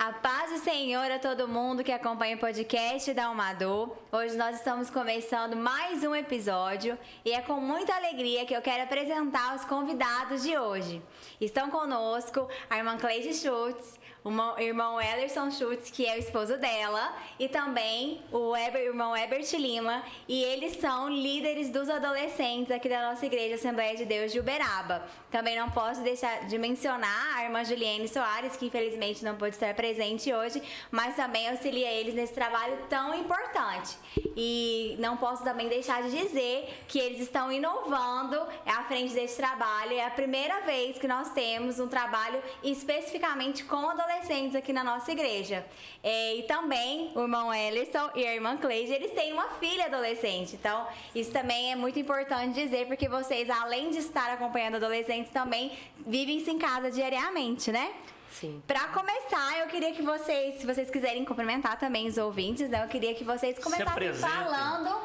A paz do Senhor a todo mundo que acompanha o podcast da Almadu. Hoje nós estamos começando mais um episódio e é com muita alegria que eu quero apresentar os convidados de hoje. Estão conosco a irmã Cleide Schultz, o irmão Ellerson Schultz, que é o esposo dela, e também o irmão Ebert Lima, e eles são líderes dos adolescentes aqui da nossa igreja Assembleia de Deus de Uberaba. Também não posso deixar de mencionar a irmã Juliene Soares, que infelizmente não pôde estar presente hoje, mas também auxilia eles nesse trabalho tão importante. E não posso também deixar de dizer que eles estão inovando à frente desse trabalho. É a primeira vez que nós temos um trabalho especificamente com adolescentes aqui na nossa igreja. E também o irmão Ellerson e a irmã Cleide, eles têm uma filha adolescente. Então, isso também é muito importante dizer, porque vocês, além de estar acompanhando adolescentes, também vivem isso em casa diariamente, né? Sim. Pra começar, eu queria que vocês, se vocês quiserem cumprimentar também os ouvintes, né? Eu queria que vocês começassem falando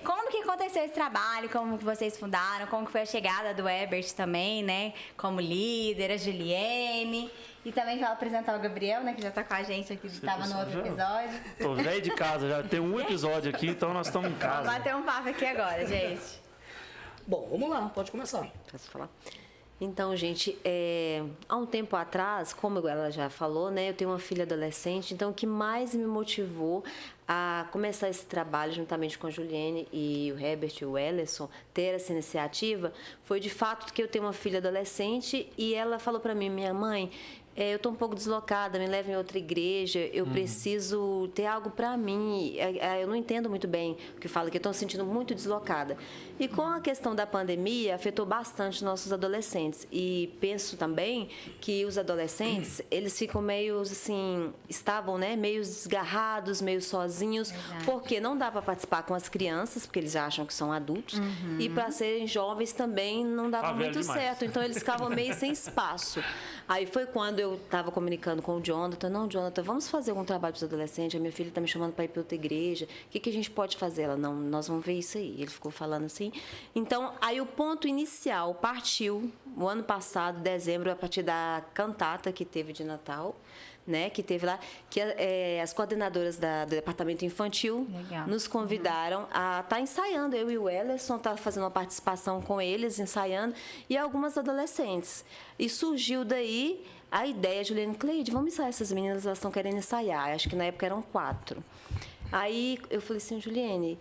como que aconteceu esse trabalho, como que vocês fundaram, como que foi a chegada do Ebert também, né? Como líder, a Juliene. E também fala apresentar o Gabriel, né? Que já tá com a gente aqui, que estava no outro episódio. Tô velho de casa, já tem um episódio aqui, então nós estamos em casa. Vamos bater um papo aqui agora, gente. Bom, vamos lá, pode começar. Posso falar? Então, gente, há um tempo atrás, como ela já falou, né, eu tenho uma filha adolescente, então o que mais me motivou a começar esse trabalho juntamente com a Juliene e o Herbert e o Ellerson, ter essa iniciativa, foi de fato que eu tenho uma filha adolescente e ela falou para mim, minha mãe, eu estou um pouco deslocada, me leva em outra igreja, eu preciso ter algo para mim, eu não entendo muito bem o que fala, que eu estou me sentindo muito deslocada. E com a questão da pandemia, afetou bastante os nossos adolescentes. E penso também que os adolescentes, eles ficam meio assim, estavam, né, meio desgarrados, meio sozinhos, porque não dá para participar com as crianças, porque eles acham que são adultos, e para serem jovens também não dava muito certo, então eles ficavam meio sem espaço. Aí foi quando eu estava comunicando com o Jonathan, não, Jonathan, vamos fazer algum trabalho para os adolescentes, a minha filha está me chamando para ir para outra igreja, o que a gente pode fazer? Ela, não, nós vamos ver isso aí. Ele ficou falando assim. Então, aí o ponto inicial partiu, o ano passado, dezembro, a partir da cantata que teve de Natal, né, que teve lá, que as coordenadoras do departamento infantil nos convidaram a estar ensaiando, eu e o Ellerson tá fazendo uma participação com eles, ensaiando, e algumas adolescentes. E surgiu daí a ideia, Juliane, Cleide, vamos ensaiar essas meninas, elas estão querendo ensaiar, acho que na época eram 4. Aí eu falei assim, Juliane,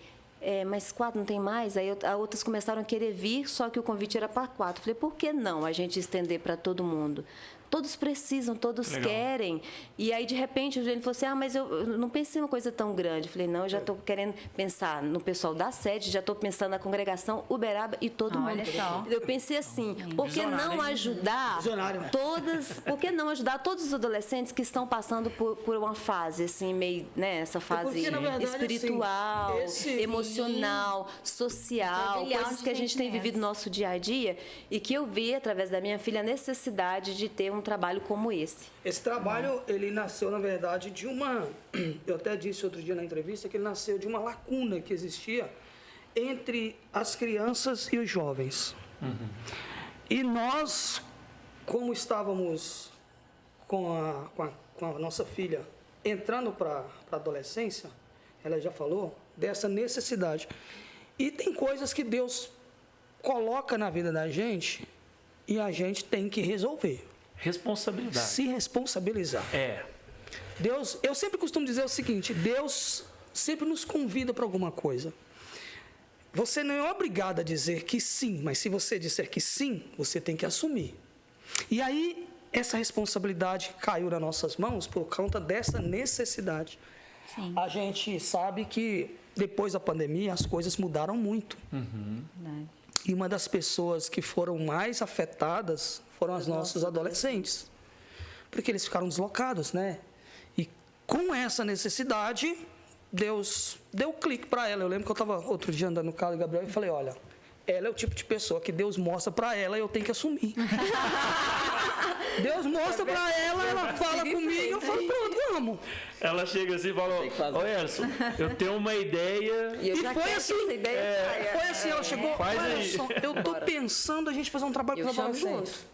mas 4 não tem mais? Aí outras começaram a querer vir, só que o convite era para 4. Falei, por que não a gente estender para todo mundo? Todos precisam, todos querem. E aí, de repente, o Juliane falou assim, mas eu não pensei em uma coisa tão grande. Eu falei, não, eu já estou querendo pensar no pessoal da sede, já estou pensando na congregação Uberaba e todo mundo. Eu pensei assim, por que não ajudar todas, por que não ajudar todos os adolescentes que estão passando por uma fase, assim, meio, né, essa fase verdade, espiritual, assim, emocional, social, coisas que a gente tem vivido no nosso dia a dia e que eu vi, através da minha filha, a necessidade de ter um trabalho como esse. Esse trabalho, ele nasceu, na verdade, de uma... Eu até disse outro dia na entrevista que ele nasceu de uma lacuna que existia entre as crianças e os jovens. E nós, como estávamos com a nossa filha entrando para a adolescência, ela já falou dessa necessidade. E tem coisas que Deus coloca na vida da gente e a gente tem que resolver. Responsabilidade. Se responsabilizar. Deus, eu sempre costumo dizer o seguinte, Deus sempre nos convida para alguma coisa. Você não é obrigado a dizer que sim, mas se você disser que sim, você tem que assumir. E aí, essa responsabilidade caiu nas nossas mãos por conta dessa necessidade. Sim. A gente sabe que depois da pandemia as coisas mudaram muito. E uma das pessoas que foram mais afetadas foram os nossos adolescentes, porque eles ficaram deslocados, né? E com essa necessidade, Deus deu clique para ela. Eu lembro que eu estava outro dia andando no carro do Gabriel e falei, olha, ela é o tipo de pessoa que Deus mostra para ela e eu tenho que assumir. Deus mostra para ela, ela fala comigo e eu falo, pronto, vamos. Ela chega assim e fala, ô Elson, eu tenho uma ideia. E foi assim, foi assim, ela chegou, Elson, eu tô pensando a gente fazer um trabalho com os adolescentes.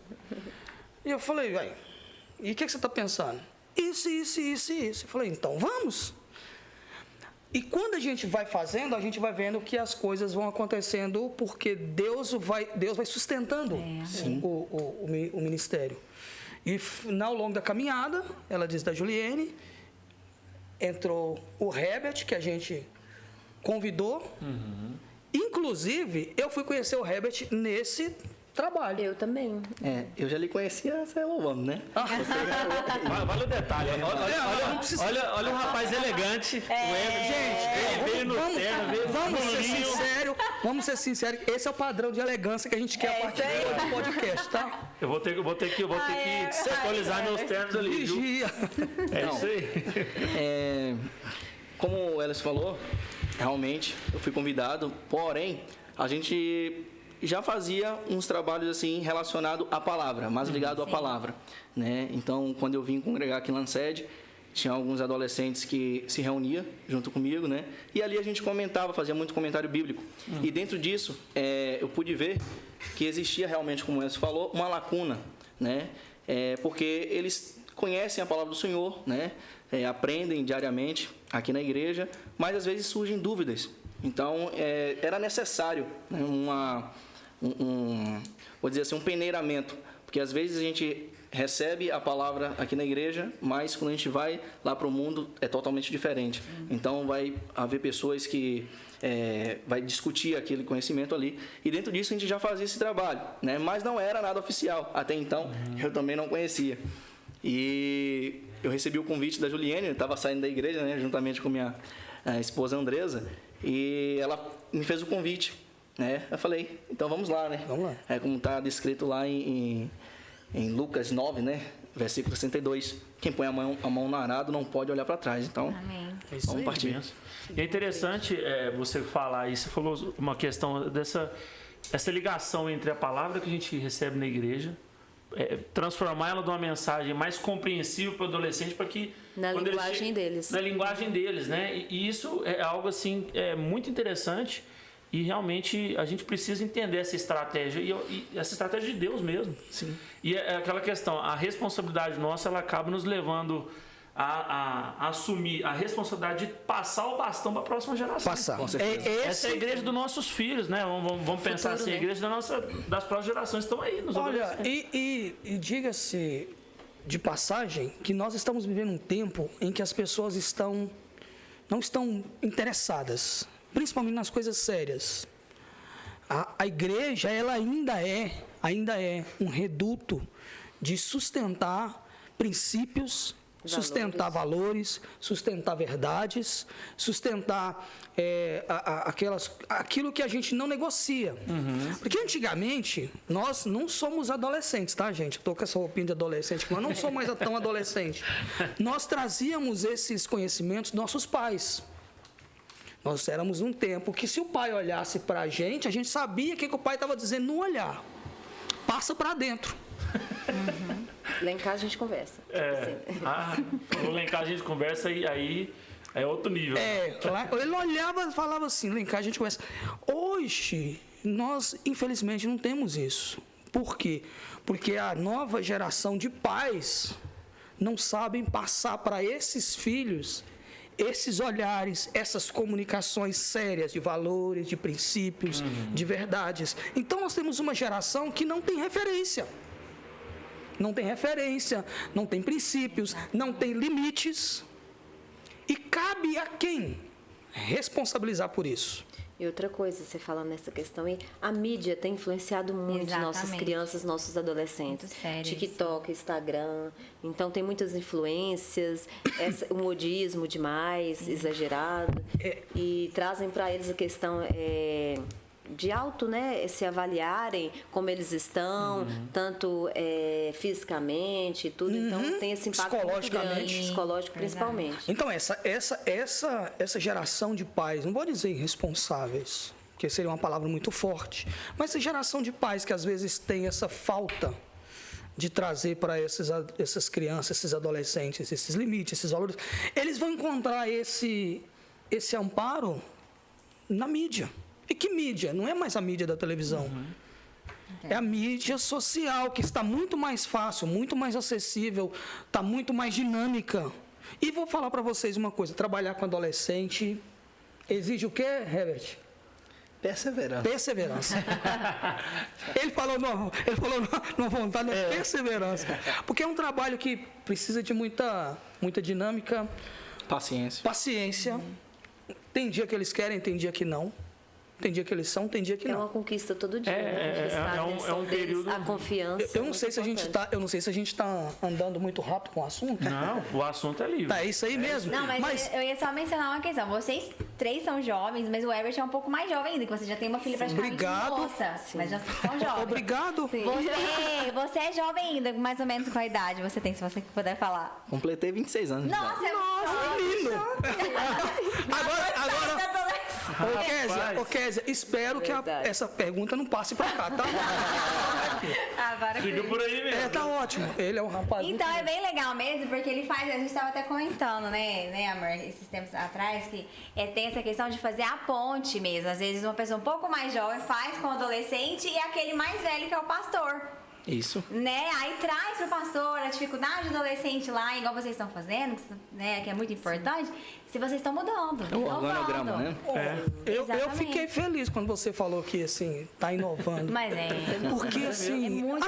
E eu falei, velho, e o que você está pensando? isso. Eu falei, então vamos. E quando a gente vai fazendo, a gente vai vendo que as coisas vão acontecendo porque Deus vai sustentando o ministério. E ao longo da caminhada, ela diz da Juliene, entrou o Herbert, que a gente convidou. Inclusive, eu fui conhecer o Herbert nesse trabalho. Eu também. Eu já lhe conhecia você louvando, né? Vale o detalhe. Olha o rapaz elegante. O Herbert, gente, veio no terno, veio Vamos ser sinceros, esse é o padrão de elegância que a gente quer a partir do podcast, tá? Eu vou ter que atualizar meus ternos ali, viu? Vigia. Isso aí. Como o Elis falou, realmente eu fui convidado, porém a gente já fazia uns trabalhos assim relacionados à palavra, mais ligado à palavra, né? Então, quando eu vim congregar aqui em Lancede, tinha alguns adolescentes que se reuniam junto comigo, né? E ali a gente comentava, fazia muito comentário bíblico. E dentro disso, eu pude ver que existia realmente, como o Elis falou, uma lacuna, né? Porque eles conhecem a palavra do Senhor, né? Aprendem diariamente aqui na igreja, mas às vezes surgem dúvidas. Então, era necessário, né, vou dizer assim, um peneiramento, porque às vezes a gente recebe a palavra aqui na igreja, mas quando a gente vai lá para o mundo é totalmente diferente. Então, vai haver pessoas que vai discutir aquele conhecimento ali, e dentro disso a gente já fazia esse trabalho, né? Mas não era nada oficial, até então eu também não conhecia. E eu recebi o convite da Juliene, eu estava saindo da igreja, né, juntamente com minha esposa Andresa, e ela me fez o convite, né? Eu falei, então vamos lá, né? Vamos lá. Como está descrito lá em Lucas 9, né? Versículo 62. Quem põe a mão no arado não pode olhar para trás. Então, vamos partir. E é interessante você falar isso. Você falou uma questão essa ligação entre a palavra que a gente recebe na igreja, transformar ela numa mensagem mais compreensível para o adolescente, para que na linguagem deles. Na linguagem deles, né? E isso é algo assim muito interessante, e realmente a gente precisa entender essa estratégia, e essa estratégia de Deus mesmo. Sim. E é aquela questão, a responsabilidade nossa, ela acaba nos levando a assumir a responsabilidade de passar o bastão para a próxima geração. Essa é a igreja dos nossos filhos, né? Vamos pensar assim, a igreja das próximas gerações estão aí nos adolescentes. E diga-se de passagem que nós estamos vivendo um tempo em que as pessoas não estão interessadas, principalmente nas coisas sérias. A igreja, ela ainda é um reduto de sustentar princípios, sustentar valores, sustentar verdades, sustentar aquilo que a gente não negocia. Porque antigamente, nós não somos adolescentes, tá, gente? Eu tô com essa roupinha de adolescente, mas não sou mais tão adolescente. Nós trazíamos esses conhecimentos dos nossos pais. Nós éramos num tempo que, se o pai olhasse para a gente sabia o que o pai estava dizendo no olhar. Passa para dentro. Lá em casa a gente conversa. Falou lá em casa a gente conversa, e aí é outro nível. Ele olhava e falava assim, lá em casa a gente conversa. Hoje, nós, infelizmente, não temos isso. Por quê? Porque a nova geração de pais não sabem passar para esses filhos esses olhares, essas comunicações sérias de valores, de princípios, de verdades. Então, nós temos uma geração que não tem referência. Não tem referência, não tem princípios, não tem limites. E cabe a quem responsabilizar por isso? E outra coisa, você fala nessa questão aí, a mídia tem influenciado muito nossas crianças, nossos adolescentes. TikTok, Instagram, então tem muitas influências, o modismo demais, exagerado, e trazem para eles a questão de se avaliarem como eles estão, tanto fisicamente e tudo, então tem esse impacto muito grande, psicológico principalmente. Então essa geração de pais, não vou dizer irresponsáveis, porque seria uma palavra muito forte, mas essa geração de pais que às vezes tem essa falta de trazer para essas crianças, esses adolescentes, esses limites, esses valores, eles vão encontrar esse amparo na mídia. E que mídia? Não é mais a mídia da televisão. É a mídia social, que está muito mais fácil, muito mais acessível, está muito mais dinâmica. E vou falar para vocês uma coisa, trabalhar com adolescente exige o quê, Herbert? Perseverança. Ele falou numa vontade de perseverança. Porque é um trabalho que precisa de muita dinâmica. Paciência. Tem dia que eles querem, tem dia que não. Tem dia que eles são, tem dia que não. É uma conquista todo dia. É um período. A confiança. Eu não sei se a gente está andando muito rápido com o assunto. Não, o assunto é livre. É isso aí mesmo. Não, mas eu ia só mencionar uma questão. Vocês 3 são jovens, mas o Herbert é um pouco mais jovem ainda, que você já tem uma filha praticamente moça. Mas já são jovens. Obrigado. Você é jovem ainda, mais ou menos com a idade você tem, se você puder falar. Completei 26 anos. Nossa, lindo. Agora Ô, Kézia, espero que essa pergunta não passe pra cá, tá? Fica por aí mesmo. Tá ótimo. Ele é um rapaz. Então é bem legal mesmo, porque ele faz, a gente estava até comentando, né, amor, esses tempos atrás, que tem essa questão de fazer a ponte mesmo. Às vezes uma pessoa um pouco mais jovem faz com o adolescente e aquele mais velho que é o pastor. Isso. Né? Aí traz pro pastor a dificuldade do adolescente lá, igual vocês estão fazendo, né? Que é muito importante, se vocês estão mudando. É o organograma, né? Eu fiquei feliz quando você falou que, assim, tá inovando. Mas porque, assim... É muito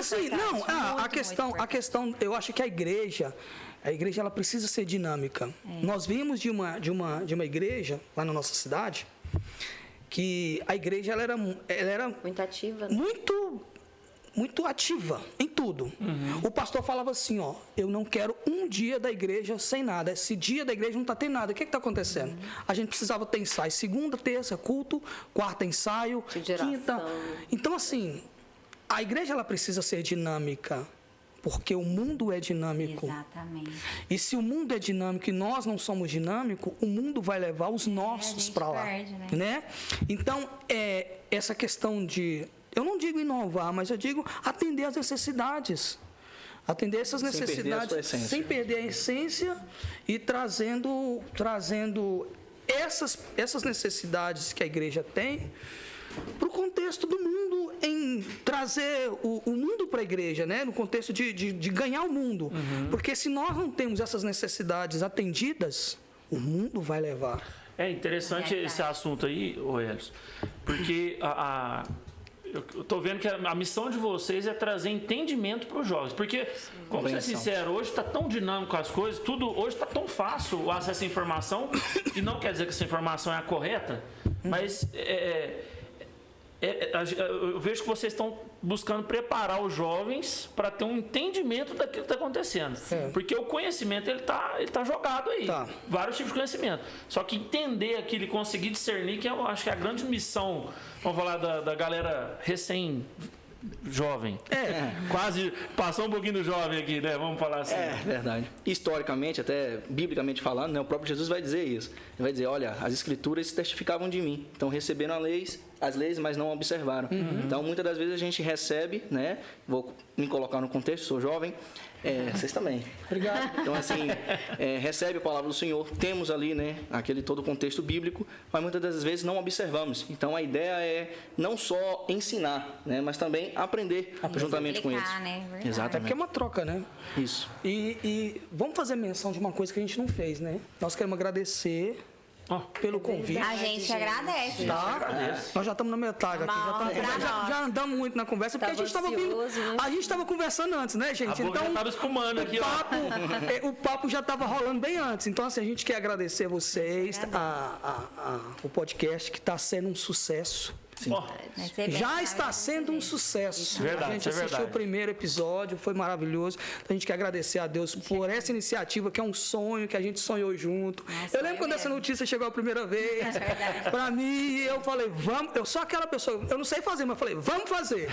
a questão, eu acho que a igreja ela precisa ser dinâmica. Nós vimos de uma igreja, lá na nossa cidade, que a igreja, ela era muito ativa, né? Muito ativa em tudo. O pastor falava assim, eu não quero um dia da igreja sem nada. Esse dia da igreja não está tendo nada. O que está acontecendo? A gente precisava ter ensaio. Segunda, terça, culto. Quarta, ensaio. Quinta. Então, assim, a igreja ela precisa ser dinâmica. Porque o mundo é dinâmico. Exatamente. E se o mundo é dinâmico e nós não somos dinâmicos, o mundo vai levar os nossos para lá. Perde, né? Então, essa questão de... Eu não digo inovar, mas eu digo atender às necessidades. Atender essas necessidades sem perder a essência e trazendo essas necessidades que a igreja tem para o contexto do mundo, em trazer o mundo para a igreja, né? No contexto de ganhar o mundo. Porque se nós não temos essas necessidades atendidas, o mundo vai levar. É interessante esse assunto aí, Elis, porque eu estou vendo que a missão de vocês é trazer entendimento para os jovens. Porque, como ser sincero, hoje está tão dinâmico as coisas, hoje está tão fácil o acesso à informação, e não quer dizer que essa informação é a correta, mas eu vejo que vocês estão buscando preparar os jovens para ter um entendimento daquilo que está acontecendo. Porque o conhecimento ele tá jogado aí. Vários tipos de conhecimento. Só que entender aquilo e conseguir discernir, que eu acho que é a grande missão, vamos falar da galera recém-jovem. Quase passou um pouquinho do jovem aqui, né? Vamos falar assim. É verdade. Historicamente, até biblicamente falando, né, o próprio Jesus vai dizer isso. Ele vai dizer, olha, as escrituras testificavam de mim. Então receberam as leis, mas não observaram. Então, muitas das vezes a gente recebe, né? Vou me colocar no contexto, sou jovem. Vocês também. Obrigado. Então, assim, recebe a palavra do Senhor, temos ali, né, aquele todo o contexto bíblico, mas muitas das vezes não observamos. Então, a ideia é não só ensinar, né, mas também aprender juntamente com eles. Né? Exatamente. Porque é uma troca, né? Isso. E vamos fazer menção de uma coisa que a gente não fez, né? Nós queremos agradecer pelo convite. A gente agradece. Nós já estamos na metade aqui. Já andamos muito na conversa, porque a gente estava conversando antes, né, gente? A boca já estava espumando aqui, o papo já estava rolando bem antes. Então, assim, a gente quer agradecer a vocês, o podcast que está sendo um sucesso. Já está sendo um sucesso. Verdade, a gente assistiu o primeiro episódio, foi maravilhoso. Então, a gente quer agradecer a Deus por essa iniciativa, que é um sonho que a gente sonhou junto. Eu lembro quando essa notícia chegou a primeira vez para mim, eu falei, vamos. Eu sou aquela pessoa, eu não sei fazer, mas eu falei, vamos fazer.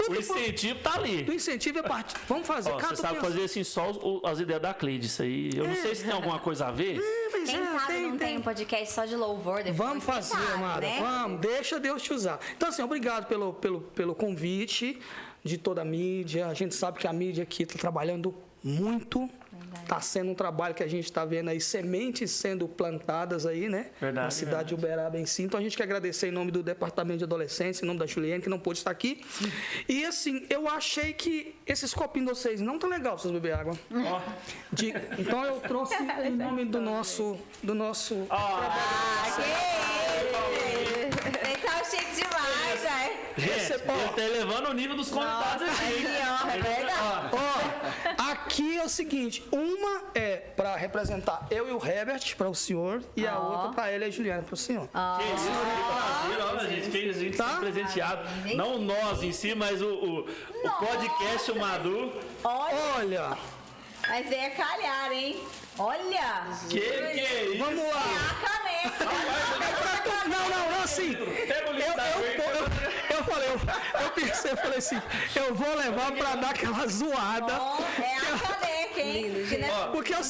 O incentivo tá ali. O incentivo é parte. Vamos fazer. Você sabe fazer assim só as ideias da Cleide, isso aí. Eu não sei se tem alguma coisa a ver. Quem sabe não tem um podcast só de louvor depois. Vamos fazer, amada. Né? Vamos, deixa Deus te usar. Então, assim, obrigado pelo convite de toda a mídia. A gente sabe que a mídia aqui está trabalhando muito. Está sendo um trabalho que a gente está vendo aí, sementes sendo plantadas aí, né? Verdade, na cidade de Uberaba em si. Então, a gente quer agradecer em nome do Departamento de Adolescência, em nome da Juliane, que não pôde estar aqui. E, assim, eu achei que esses copinhos de vocês não estão legais, vocês beber água. Então, eu trouxe em nome do nosso Tá chique demais, velho. Gente, ele tá elevando o nível dos convidados aqui. É verdade. Aqui é o seguinte, uma é para representar eu e o Herbert para o senhor e a outra para ela e a Juliana para o senhor. Que isso, que prazer, olha, gente, que a gente Tá? tá presenteado. Não nós em si, mas o podcast, o Madu. Olha, Mas veio a calhar, hein? Olha! Que é isso? vamos lá. A caneca! Não, assim, Pega o livro da eu pensei, eu falei assim, eu vou levar para dar aquela zoada. É a caneca, hein? Lindo, gente. Porque é o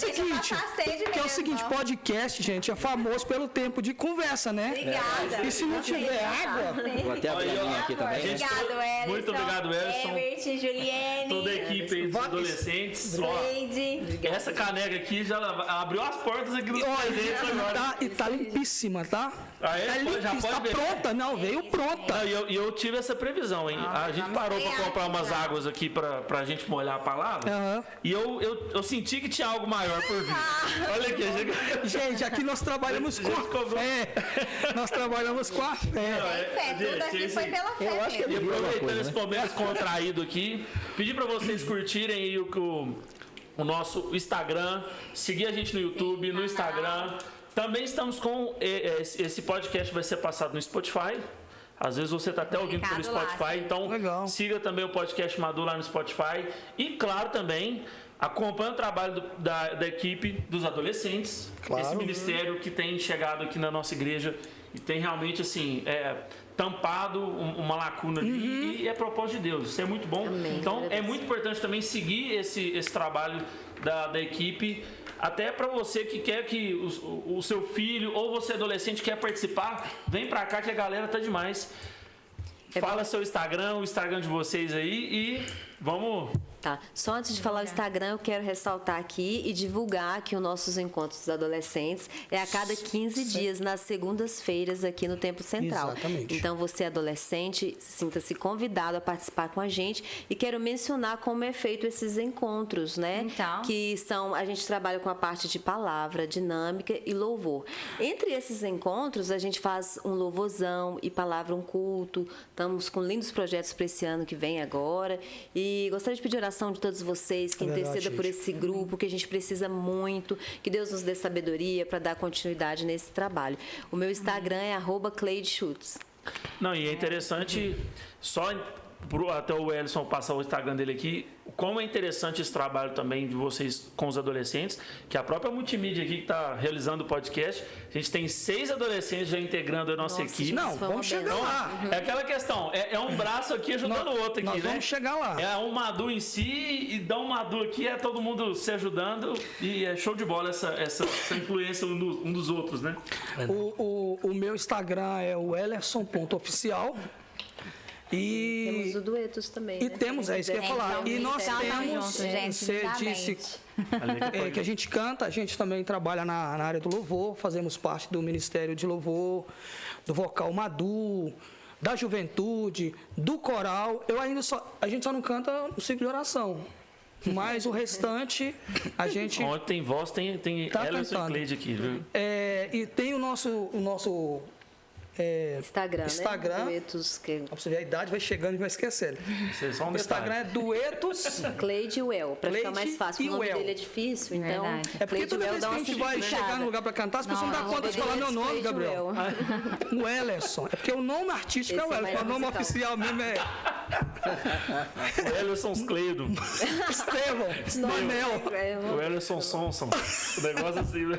seguinte, podcast, gente, é famoso pelo tempo de conversa, né? Obrigada. E se não tiver água, Vou até abrir a minha aqui também, né? Obrigado, Ellison. Muito obrigado, Ellison. Herbert, Juliane. Toda a equipe aí dos adolescentes. Ó, Cleide. essa caneca aqui já abriu as portas aqui dos presentes agora. tá limpíssima, tá? Ah, é? Tá Já limpíssima, pode tá beber. pronta, não, veio pronta. Ah, e eu tive essa previsão, hein? A gente parou pra comprar umas águas aqui pra gente molhar a palavra. Aham. E eu senti que tinha algo maior por vir. Olha aqui, Gente, aqui nós trabalhamos com cobrou. a fé. Nós trabalhamos com a fé. Tem fé, tudo gente, aqui foi pela fé eu acho que mesmo. E aproveitando coisa, esse momento descontraído aqui, pedir pra vocês curtirem aí o nosso Instagram, seguir a gente no YouTube, no Instagram. Também estamos com esse podcast vai ser passado no Spotify. Às vezes você está até ouvindo pelo Obrigado, Spotify, Lázaro. então Legal. siga também o podcast Madu lá no Spotify. E claro também acompanhe o trabalho da equipe dos adolescentes, Claro. esse ministério que tem chegado aqui na nossa igreja e tem realmente assim tampado uma lacuna ali e é propósito de Deus. Isso é muito bom. Amém. Então é Agradeço. muito importante também seguir esse trabalho da equipe. Até para você que quer que o seu filho ou você adolescente quer participar, vem para cá que a galera tá demais. Fala seu Instagram, o Instagram de vocês aí e vamos... Tá. Só antes de falar o Instagram, eu quero ressaltar aqui e divulgar que os nossos encontros dos adolescentes é a cada 15 dias, nas segundas-feiras, aqui no Templo Central. Exatamente. Então, você adolescente, sinta-se convidado a participar com a gente. E quero mencionar como é feito esses encontros, né? Então. Que são, a gente trabalha com a parte de palavra, dinâmica e louvor. Entre esses encontros, a gente faz um louvorzão e palavra, um culto. Estamos com lindos projetos para esse ano que vem agora. E gostaria de pedir oração de todos vocês, que Verdade, interceda por gente. esse grupo, que a gente precisa muito, que Deus nos dê sabedoria para dar continuidade nesse trabalho. O meu Instagram é @CleideSchutz. Não, e é interessante, até o Ellison passar o Instagram dele aqui, como é interessante esse trabalho também de vocês com os adolescentes, que a própria multimídia aqui que está realizando o podcast, a gente tem 6 adolescentes já integrando a nossa equipe. Não, Isso foi vamos uma chegar benção. lá. É aquela questão, é um braço aqui ajudando o outro aqui, Nós né? vamos chegar lá. É um Madu em si e dá um Madu aqui, é todo mundo se ajudando e é show de bola essa influência um dos outros, né? O meu Instagram é o ellerson.oficial. Temos o Duetos também, E né? temos, é isso que eu ia falar. Então, E nós estamos temos, juntos, gente, você lindamente. disse que a gente canta, a gente também trabalha na área do louvor, fazemos parte do Ministério de Louvor, do Vocal Madu, da Juventude, do Coral. A gente só não canta no ciclo de oração. Mas o restante, a gente... Onde tem voz, tem Tá Ellison e cantando. Cleide aqui, viu? E tem o nosso Instagram, Instagram. né? Duetos, que pra você ver, a idade vai chegando e vai esquecendo. Isso é só um O detalhe. Instagram é Duetos. Cleide e Well, para ficar Cleide mais fácil. e O nome Well. dele é difícil, então. Verdade. É porque Cleide toda Well vez dá que a uma gente vai simplificada. chegar no lugar para cantar, as pessoas não dão conta de falar meu nome, Cleide Gabriel. Well. O Ellerson. É porque o nome artístico Esse é o é Ellerson. mais O nome musical. oficial mesmo é O Ellison Cleido, Estevão, Manel. o Ellison Sonson, o negócio assim, né?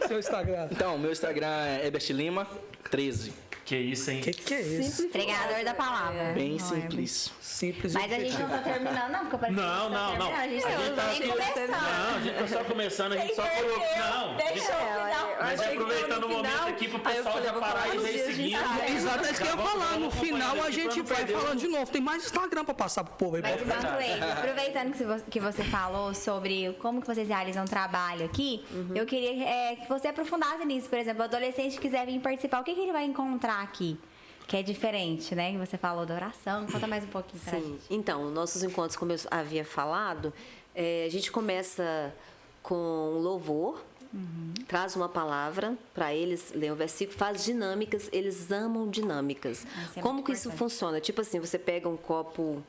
Seu Instagram. Então, meu Instagram é Herbert Lima 13. Que isso, hein? Que é isso? Pregador da palavra. Bem Não, simples. Simples. Mas a gente não tá terminando, não, porque parece que Não. A gente tá nem começando. Não, a gente tá só começando, a gente só colocou. Não, Deixa eu final. mas é aproveitando o momento aqui pro pessoal já parar e ver seguindo. Exato, é isso que eu ia falar. No final a gente vai falando de novo. Tem mais Instagram pra passar pro povo aí. Mas, irmão Cleide, aproveitando que você falou sobre como que vocês realizam trabalho aqui, eu queria que você aprofundasse nisso. Por exemplo, o adolescente que quiser vir participar, o que ele vai encontrar aqui? Que é diferente, né? Que você falou da oração. Conta mais um pouquinho pra gente. Então, nossos encontros, como eu havia falado, a gente começa com louvor, traz uma palavra para eles, lê um versículo, faz dinâmicas, eles amam dinâmicas. Como que isso funciona? Tipo assim, você pega um copo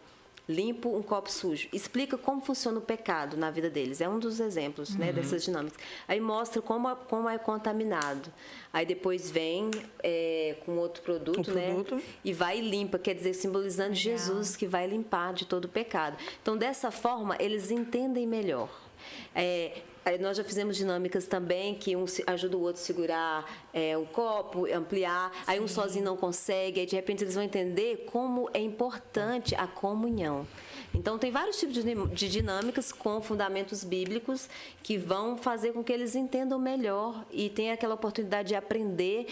limpo, um copo sujo. Explica como funciona o pecado na vida deles. É um dos exemplos, né, dessas dinâmicas. Aí mostra como é contaminado. Aí depois vem com outro produto, né? E vai e limpa, quer dizer, simbolizando Jesus que vai limpar de todo o pecado. Então, dessa forma, eles entendem melhor. Nós já fizemos dinâmicas também que um ajuda o outro a segurar o copo, ampliar. Aí um sozinho não consegue, aí de repente eles vão entender como é importante a comunhão. Então tem vários tipos de dinâmicas com fundamentos bíblicos que vão fazer com que eles entendam melhor e tenham aquela oportunidade de aprender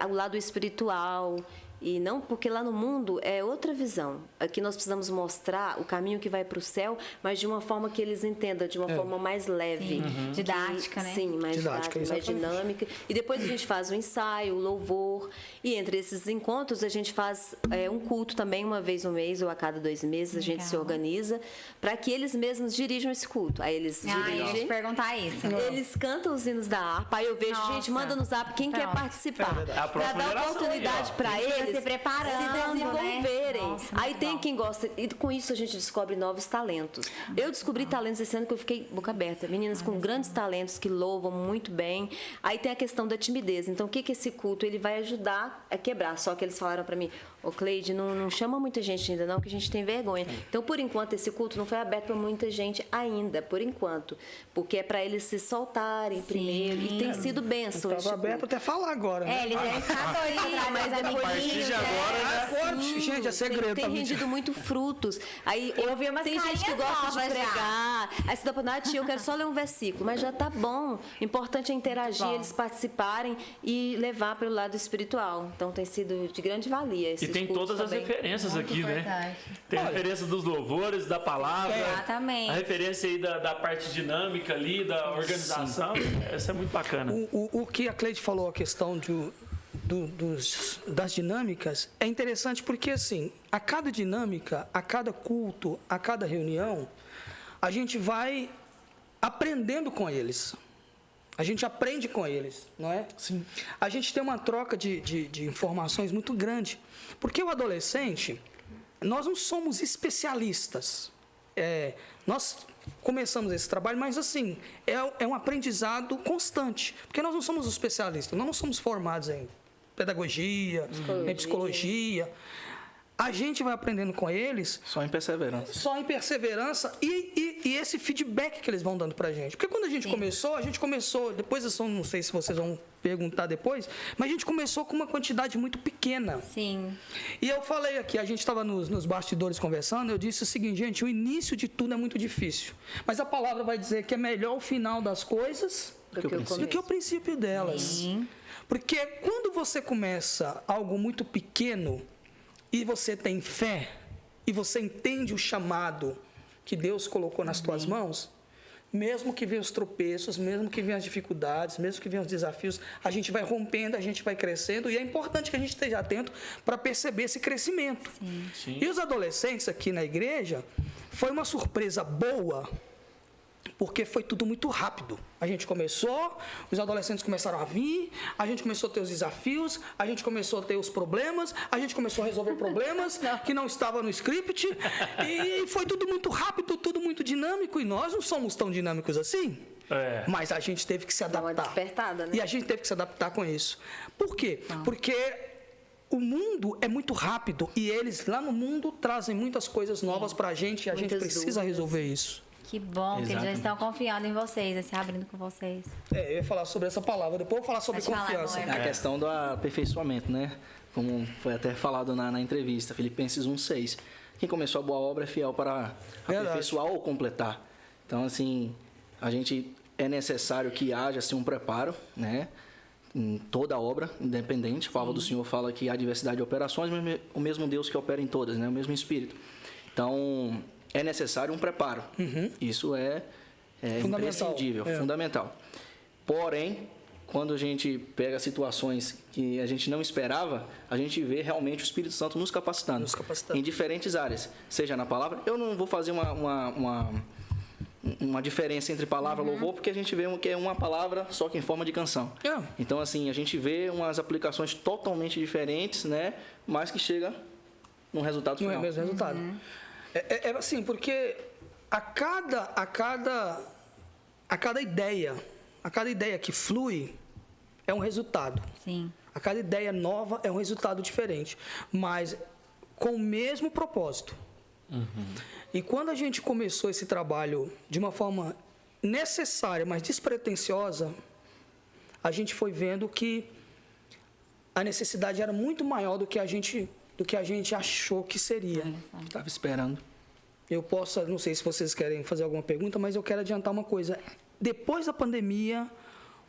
o lado espiritual. E não porque lá no mundo é outra visão. Aqui nós precisamos mostrar o caminho que vai para o céu, mas de uma forma que eles entendam, de uma forma mais leve. Didática, né? Sim, mais didática, mais dinâmica. E depois a gente faz o ensaio, o louvor. E entre esses encontros a gente faz um culto também, uma vez no mês ou a cada 2 meses. A gente se organiza para que eles mesmos dirijam esse culto. Aí eles dirigem. Eu ia te perguntar isso. Eles cantam os hinos da harpa. Aí eu vejo, gente, manda no zap quem quer participar. Para dar oportunidade para eles se preparando, se desenvolverem. Né? Nossa, aí tem quem gosta, e com isso a gente descobre novos talentos. Eu descobri talentos esse ano que eu fiquei boca aberta. Meninas com grandes talentos que louvam muito bem. Aí tem a questão da timidez. Então, o que esse culto ele vai ajudar a quebrar? Só que eles falaram para mim, Cleide, não chama muita gente ainda não, que a gente tem vergonha. Então, por enquanto, esse culto não foi aberto para muita gente ainda, por enquanto. Porque é para eles se soltarem primeiro. E tem sido bênção. Estava aberto até falar agora. Né? Eles devem ficar doidinhos, mas amiguinhos. Gente, é segredo. Tem rendido muito frutos. Aí eu vi umas tem gente que gosta de pregar. Já. Aí você dá pra tia, eu quero só ler um versículo, mas já tá bom. O importante é interagir, eles participarem e levar pelo lado espiritual. Então tem sido de grande valia. E tem todas as referências aqui, né? Tem a referência dos louvores, da palavra. Exatamente. A referência aí da parte dinâmica ali, da organização. Essa é muito bacana. O que a Cleide falou, a questão das dinâmicas, é interessante porque, assim, a cada dinâmica, a cada culto, a cada reunião, a gente vai aprendendo com eles. A gente aprende com eles, não é? Sim. A gente tem uma troca de informações muito grande. Porque o adolescente, nós não somos especialistas. Nós começamos esse trabalho, mas assim, é um aprendizado constante. Porque nós não somos especialistas, nós não somos formados em pedagogia, em psicologia. A gente vai aprendendo com eles. Só em perseverança. Só em perseverança e esse feedback que eles vão dando pra gente. Porque quando a gente começou, depois eu não sei se vocês vão perguntar depois, mas a gente começou com uma quantidade muito pequena. Sim. E eu falei aqui, a gente estava nos bastidores conversando, eu disse o seguinte, gente, o início de tudo é muito difícil. Mas a palavra vai dizer que é melhor o final das coisas do que o princípio delas. Sim. Porque quando você começa algo muito pequeno, e você tem fé, e você entende o chamado que Deus colocou nas tuas mãos, mesmo que venham os tropeços, mesmo que venham as dificuldades, mesmo que venham os desafios, a gente vai rompendo, a gente vai crescendo, e é importante que a gente esteja atento para perceber esse crescimento. Sim. E os adolescentes aqui na igreja, foi uma surpresa boa, porque foi tudo muito rápido. A gente começou, os adolescentes começaram a vir, a gente começou a ter os desafios, a gente começou a ter os problemas, a gente começou a resolver problemas que não estavam no script, e foi tudo muito rápido, tudo muito dinâmico, e nós não somos tão dinâmicos assim. Mas a gente teve que se adaptar. Dá uma despertada, né? E a gente teve que se adaptar com isso. Por quê? Porque o mundo é muito rápido, e eles lá no mundo trazem muitas coisas novas pra gente, e a gente precisa resolver isso. Que bom que eles já estão confiando em vocês, se abrindo com vocês. Eu ia falar sobre essa palavra, depois eu vou falar sobre confiança. É a questão do aperfeiçoamento, né? Como foi até falado na entrevista, Filipenses 1:6. Quem começou a boa obra é fiel para aperfeiçoar ou completar. Então, assim, é necessário que haja assim, um preparo, né? Em toda obra, independente. A palavra do Senhor fala que há diversidade de operações, mas o mesmo Deus que opera em todas, né? O mesmo Espírito. Então, é necessário um preparo. Isso é imprescindível, fundamental. Porém, quando a gente pega situações que a gente não esperava, a gente vê realmente o Espírito Santo nos capacitando. Em diferentes áreas. Seja na palavra. Eu não vou fazer uma diferença entre palavra e louvor, porque a gente vê que é uma palavra, só que em forma de canção. Então, assim, a gente vê umas aplicações totalmente diferentes, né? Mas que chega num resultado final. Não é o mesmo resultado. É assim, porque a cada ideia que flui é um resultado. Sim. A cada ideia nova é um resultado diferente, mas com o mesmo propósito. E quando a gente começou esse trabalho de uma forma necessária, mas despretensiosa, a gente foi vendo que a necessidade era muito maior do que a gente achou que seria. Estava esperando. Não sei se vocês querem fazer alguma pergunta, mas eu quero adiantar uma coisa. Depois da pandemia,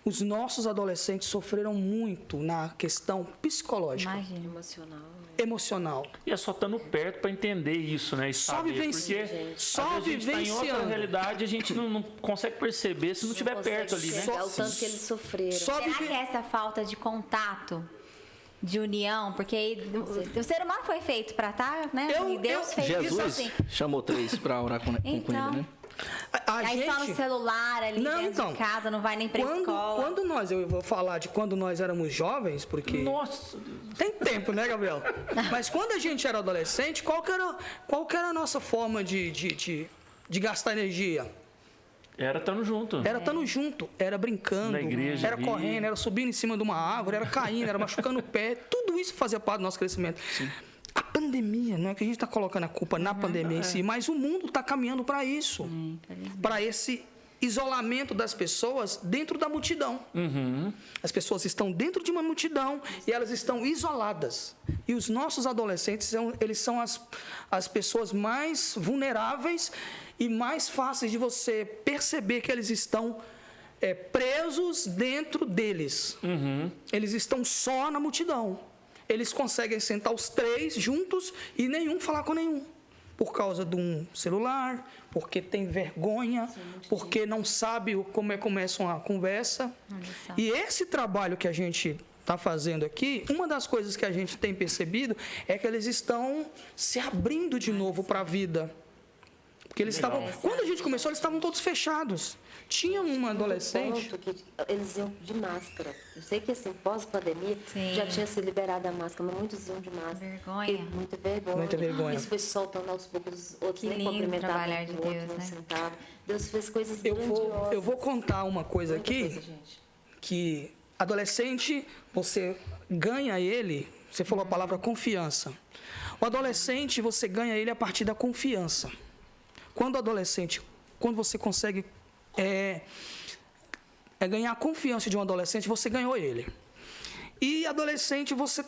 os nossos adolescentes sofreram muito na questão psicológica. Imagina. Emocional. E é só estando perto para entender isso, né? E saber, porque às vezes a gente está em outra realidade, a gente não consegue perceber se não estiver perto ali, né? O tanto que eles sofreram. Será que é essa falta de contato, de união? Porque o ser humano foi feito para estar, né? E Deus fez Jesus isso assim. chamou 3 para orar com ele, né? Aí só no celular ali dentro de casa, não vai nem pra escola. Eu vou falar de quando nós éramos jovens, porque... Nossa! Tem tempo, né, Gabriel? Mas quando a gente era adolescente, qual que era a nossa forma de gastar energia? Era estando junto. Era estando junto, era brincando, na igreja, era correndo, era subindo em cima de uma árvore, era caindo, era machucando o pé. Tudo isso fazia parte do nosso crescimento. Sim. A pandemia, não é que a gente está colocando a culpa na pandemia em si, mas o mundo está caminhando para isso. Para esse isolamento das pessoas dentro da multidão. As pessoas estão dentro de uma multidão e elas estão isoladas. E os nossos adolescentes, eles são as pessoas mais vulneráveis e mais fáceis de você perceber que eles estão presos dentro deles. Eles estão só na multidão. Eles conseguem sentar os 3 juntos e nenhum falar com nenhum. Por causa de um celular, porque tem vergonha, porque não sabe como começa uma conversa. E esse trabalho que a gente está fazendo aqui, uma das coisas que a gente tem percebido é que eles estão se abrindo de novo para a vida. Porque eles estavam... Quando a gente começou, eles estavam todos fechados. Tinha uma adolescente... Que eles iam de máscara. Eu sei que, assim, pós-pandemia, já tinha se liberado a máscara, mas muitos iam de máscara. Vergonha. Muita vergonha. Isso foi soltando aos poucos, outros nem cumprimentavam, trabalhar de Deus, não né? sentavam. Deus fez coisas grandiosas. Eu vou contar uma coisa aqui, que adolescente, você ganha ele, você falou a palavra confiança. O adolescente, você ganha ele a partir da confiança. Quando você consegue ganhar a confiança de um adolescente, você ganhou ele. E adolescente, você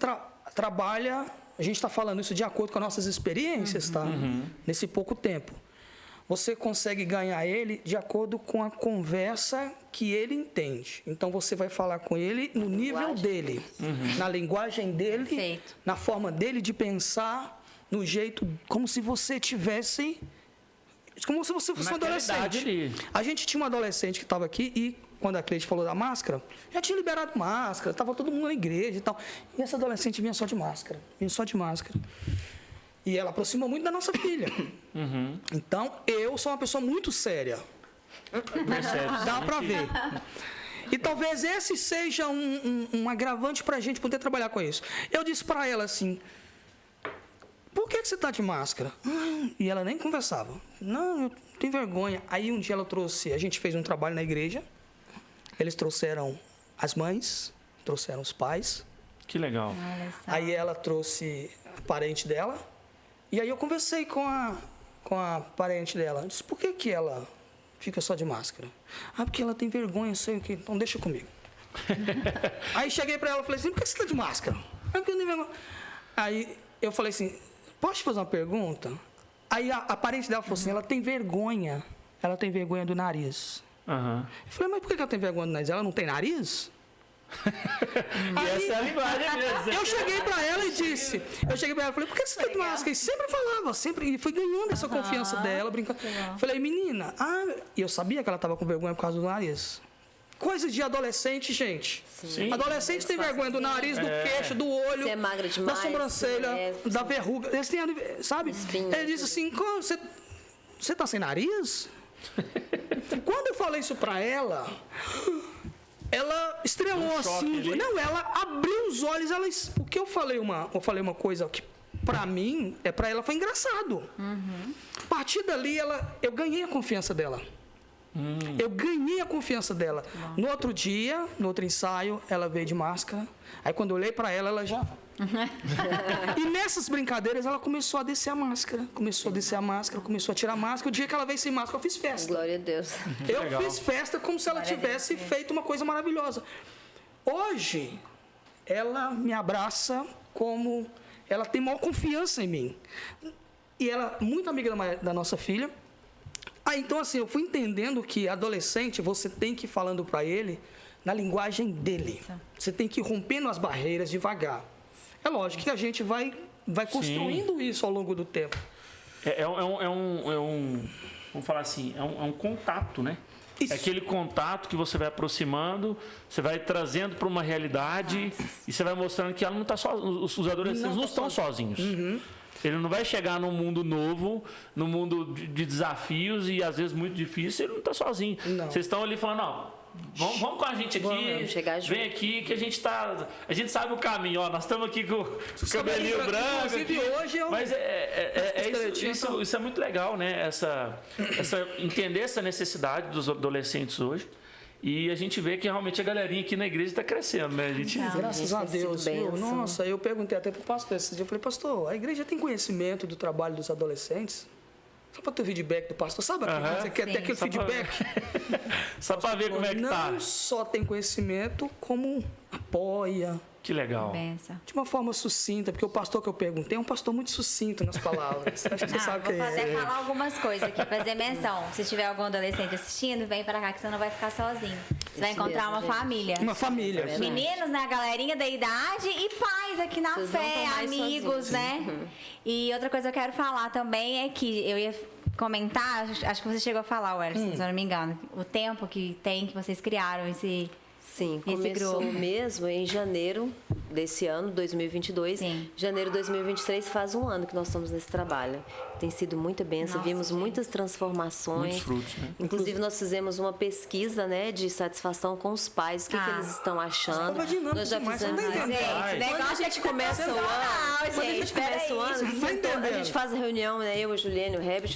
trabalha, a gente está falando isso de acordo com as nossas experiências, tá? Nesse pouco tempo. Você consegue ganhar ele de acordo com a conversa que ele entende. Então, você vai falar com ele no nível dele, na linguagem dele, Perfeito. na forma dele de pensar, no jeito, como se você tivesse... Como se você fosse um adolescente. Ali. A gente tinha um adolescente que estava aqui e, quando a Cleide falou da máscara, já tinha liberado máscara, estava todo mundo na igreja e tal. E essa adolescente vinha só de máscara. E ela aproximou muito da nossa filha. Então, eu sou uma pessoa muito séria. Dá para ver. E talvez esse seja um agravante para a gente poder trabalhar com isso. Eu disse para ela assim... Por que você está de máscara? E ela nem conversava. Não, eu tenho vergonha. Aí um dia ela trouxe... A gente fez um trabalho na igreja. Eles trouxeram as mães, trouxeram os pais. Que legal. Aí ela trouxe a parente dela. E aí eu conversei com a parente dela. Eu disse, por que ela fica só de máscara? Ah, porque ela tem vergonha, sei o quê. Então deixa comigo. Aí cheguei pra ela e falei assim, por que você tá de máscara? Ah, porque eu não tenho vergonha. Aí eu falei assim, posso te fazer uma pergunta? Aí a parente dela falou assim, ela tem vergonha do nariz. Uhum. Eu falei, mas por que ela tem vergonha do nariz? Ela não tem nariz? E essa é a linguagem mesmo. Eu cheguei pra ela e disse, falei, por que você tá de máscara? E sempre falava, e fui ganhando essa confiança dela, brincando. Falei, menina, e eu sabia que ela tava com vergonha por causa do nariz. Coisa de adolescente, gente. Sim. Adolescente tem vergonha do nariz, do queixo, do olho, Você é magra demais, da sobrancelha, da verruga. Eles têm, sabe? Espinha, Ele disse assim, você tá sem nariz? Quando eu falei isso pra ela estrelou assim. Ali. Não, ela abriu os olhos, porque eu falei uma coisa que pra mim, pra ela foi engraçado. A partir dali, eu ganhei a confiança dela. Eu ganhei a confiança dela. No outro dia, no outro ensaio, ela veio de máscara. Aí quando eu olhei pra ela, ela já... E nessas brincadeiras, ela começou a descer a máscara. Começou a tirar a máscara. O dia que ela veio sem máscara, eu fiz festa. Glória a Deus. Eu fiz festa como se ela tivesse feito uma coisa maravilhosa. Hoje, ela me abraça como... Ela tem maior confiança em mim. E ela é muito amiga da nossa filha. Então assim, eu fui entendendo que adolescente, você tem que ir falando para ele na linguagem dele. Você tem que ir rompendo as barreiras devagar. É lógico que a gente vai construindo isso ao longo do tempo. Vamos falar assim, é um contato, né? Isso. É aquele contato que você vai aproximando, você vai trazendo para uma realidade e você vai mostrando que ela não está os adolescentes não estão sozinhos. Ele não vai chegar num mundo novo, num mundo de desafios e às vezes muito difícil, ele não está sozinho. Não. Vocês estão ali falando, vamos com a gente aqui, chegar junto. vem aqui que a gente sabe o caminho, nós estamos aqui com o cabelinho branco. Inclusive, hoje Mas isso é muito legal, né? Entender essa necessidade dos adolescentes hoje. E a gente vê que realmente a galerinha aqui na igreja está crescendo, né? Graças a Deus, viu? Nossa, eu perguntei até pro pastor esse dia, eu falei, pastor, a igreja tem conhecimento do trabalho dos adolescentes? Só para ter o feedback do pastor, sabe aquilo? Você quer ter aquele feedback? Só para ver como é que tá. Não só tem conhecimento, como apoia. Que legal. Benção. De uma forma sucinta, porque o pastor que eu perguntei é um pastor muito sucinto nas palavras. Acho que você sabe vou quem é. falar algumas coisas aqui, fazer menção. Se tiver algum adolescente assistindo, vem pra cá que você não vai ficar sozinho. Você vai encontrar mesmo, uma gente. família. Uma família. Meninos, né? Galerinha da idade e pais aqui na Vocês não fé, estão mais amigos, sozinhos. né? E outra coisa que eu quero falar também é que eu ia comentar, acho que você chegou a falar, Werson, se eu não me engano, o tempo que vocês criaram esse Sim, começou grupo. mesmo em janeiro desse ano, 2022. Sim. Janeiro de 2023 faz um ano que nós estamos nesse trabalho. Tem sido muita bênção, Nossa, vimos gente. muitas transformações. Muitos frutos, né? Inclusive, nós fizemos uma pesquisa, né, de satisfação com os pais, o que eles estão achando. Nova dinâmica Nós já demais, fizemos você não tá isso. entendendo. Gente, Quando a gente começa o ano, a gente faz a reunião, né? Eu, a Juliane, o Herbert,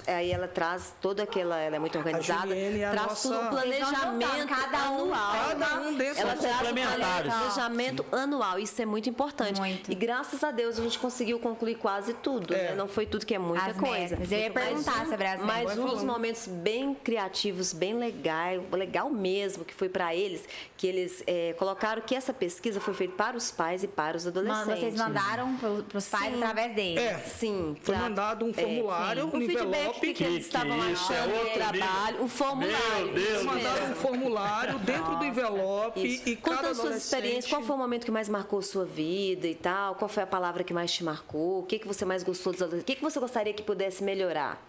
aí ela traz toda aquela, ela é muito organizada, Juliane é a traz nossa- tudo o planejamento Cada um, anual. Cada um dentro Ela do traz o complementares. planejamento anual, isso é muito importante. Muito. E graças a Deus a gente conseguiu concluir quase tudo, né? Não foi tudo que é muita As coisa. metas. Eu ia perguntar sobre as Mas metas. um dos momentos bem criativos, bem legal mesmo, que foi para eles, que eles colocaram que essa pesquisa foi feita para os pais e para os adolescentes. Vocês mandaram para os pais Sim. através deles. Sim. Foi mandado um formulário, um feedback envelope. que eles estavam isso, é achando do outro trabalho, nível. um formulário. Meu Deus. isso Mandaram um mesmo. formulário dentro do envelope Isso. e cada Contando suas adolescente... experiências, qual foi o momento que mais marcou sua vida e tal? Qual foi a palavra que mais te marcou? O que você mais gostou dos adolescentes? O que você gostaria que pudesse melhorar?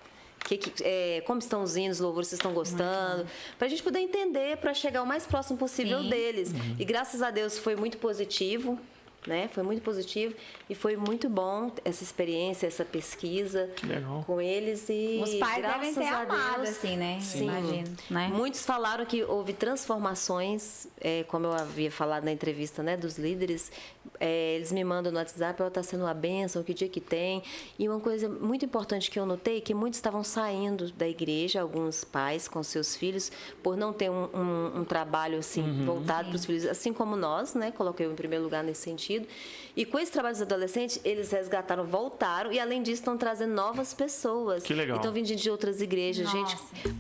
Como estão os hinos, louvores, vocês estão gostando? Para a gente poder entender, para chegar o mais próximo possível Sim. deles. E graças a Deus foi muito positivo. Né? Foi muito positivo e foi muito bom essa experiência, essa pesquisa legal. com eles e Os pais devem graças ter a amado, Deus, assim, né? Sim. Imagino, né? Muitos falaram que houve transformações, como eu havia falado na entrevista, né, dos líderes. Eles me mandam no WhatsApp, está sendo uma bênção, que dia que tem. E uma coisa muito importante que eu notei, que muitos estavam saindo da igreja, alguns pais com seus filhos, por não ter um trabalho assim voltado para os filhos, assim como nós, né? Coloquei eu em primeiro lugar nesse sentido. sentido. E com esse trabalho dos adolescentes, eles resgataram, voltaram e, além disso, estão trazendo novas pessoas. Que legal. Então, vindo de outras igrejas,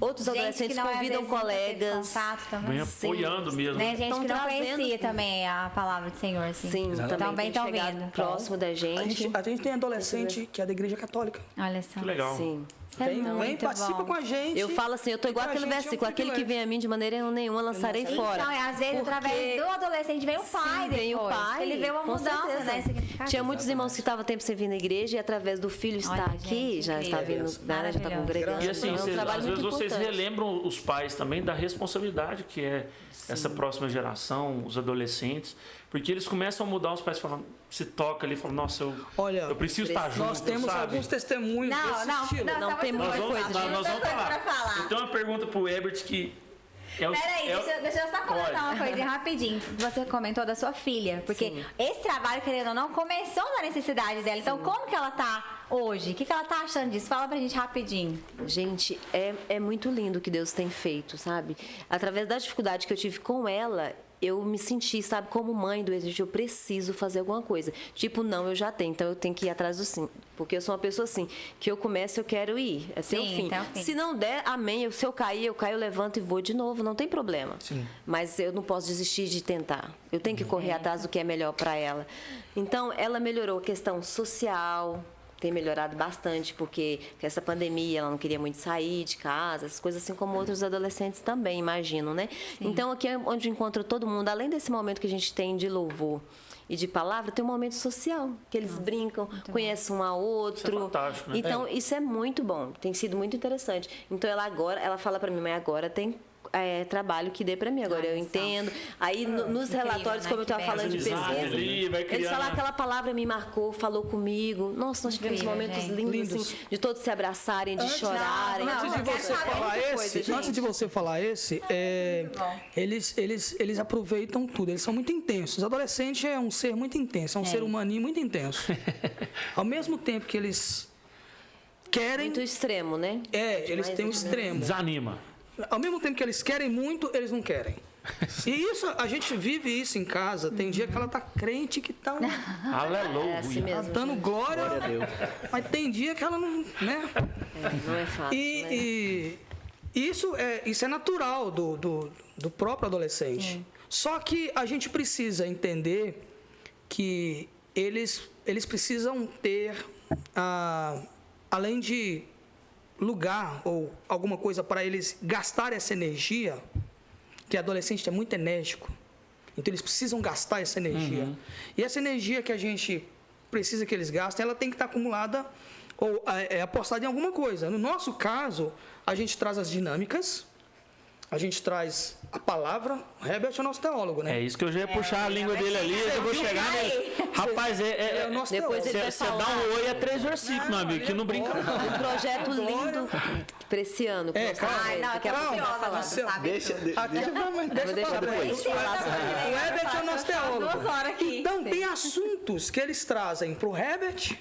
outros adolescentes convidam colegas. Vem apoiando mesmo. Né, gente que não conhecia trazendo também a palavra do Senhor, assim. Sim, também estão chegado vindo. próximo da A gente tem adolescente que é da igreja católica. Olha só. Que legal. Sim. Vem, participa com a gente. Eu falo assim, eu tô igual aquele versículo, aquele que vem a mim de maneira nenhuma lançarei fora. Então, às vezes, através do adolescente, vem o pai depois. Vem o pai. Ele vê uma com mudança, certeza. né? Significativo. Tinha muitos irmãos que estavam tempo sem vir na igreja e através do filho estar aqui, gente, já está vindo, né, já está congregando. E assim, Então, é um trabalho às muito vezes vocês importante. relembram os pais também da responsabilidade que é essa próxima geração, os adolescentes, porque eles começam a mudar, os pais falam, se toca ali, falam, nossa, eu preciso estar junto, Nós temos sabe? alguns testemunhos desse estilo. Não tem muita coisa. Nós vamos falar. Então, uma pergunta pro Herbert que... Peraí, deixa eu só comentar uma coisinha rapidinho. Você comentou da sua filha, porque esse trabalho, querendo ou não, começou na necessidade dela. Então, como que ela tá hoje? O que ela tá achando disso? Fala pra gente rapidinho. Gente, é muito lindo o que Deus tem feito, sabe? Através da dificuldade que eu tive com ela, eu me senti, sabe, como mãe do Existe, eu preciso fazer alguma coisa. Tipo, não, eu já tenho, então eu tenho que ir atrás do sim. Porque eu sou uma pessoa assim, que eu começo, eu quero ir. Até o fim. Se não der, amém. Se eu cair, eu levanto e vou de novo, não tem problema. Sim. Mas eu não posso desistir de tentar. Eu tenho que correr atrás do que é melhor para ela. Então, ela melhorou a questão social, tem melhorado bastante, porque com essa pandemia ela não queria muito sair de casa, essas coisas assim como outros adolescentes também, imagino, né? Sim. Então, aqui é onde eu encontro todo mundo, além desse momento que a gente tem de louvor e de palavra, tem um momento social, que eles brincam, conhecem um ao outro. Isso é fantástico, né? Então, isso é muito bom, tem sido muito interessante. Então, ela fala para mim, mãe, agora tem trabalho que dê para mim, agora eu entendo. Aí, nos relatórios, como eu estava falando de pesquisa, eles falam aquela palavra me marcou, falou comigo. Nossa, nós tivemos momentos lindos, assim, de todos se abraçarem, de chorarem. Antes de você falar esse, eles aproveitam tudo, eles são muito intensos. O adolescente é um ser muito intenso, é um ser humaninho muito intenso. Ao mesmo tempo que eles querem... Muito extremo, né? Eles têm um extremo. Desanima. Ao mesmo tempo que eles querem muito, eles não querem. E isso, a gente vive isso em casa. Tem dia que ela tá crente que tá Aleluia. Assim mesmo, dando glória a Deus. Mas tem dia que ela não, né? Não é fácil, E isso é natural do próprio adolescente. Só que a gente precisa entender que eles precisam ter, além de lugar ou alguma coisa para eles gastar essa energia, que adolescente é muito enérgico, então eles precisam gastar essa energia. E essa energia que a gente precisa que eles gastem, ela tem que estar acumulada ou apostada em alguma coisa. No nosso caso, a gente traz as dinâmicas, a gente traz a palavra. O Herbert é o nosso teólogo, né? É isso que eu já ia puxar a língua dele ali, eu vou chegar nele. Rapaz, é o nosso teólogo. Você dá um oi a 3 versículos, meu amigo, que não brinca. Um projeto lindo para esse ano. Deixa depois. O Herbert é o nosso teólogo. Então, tem assuntos que eles trazem para o Herbert,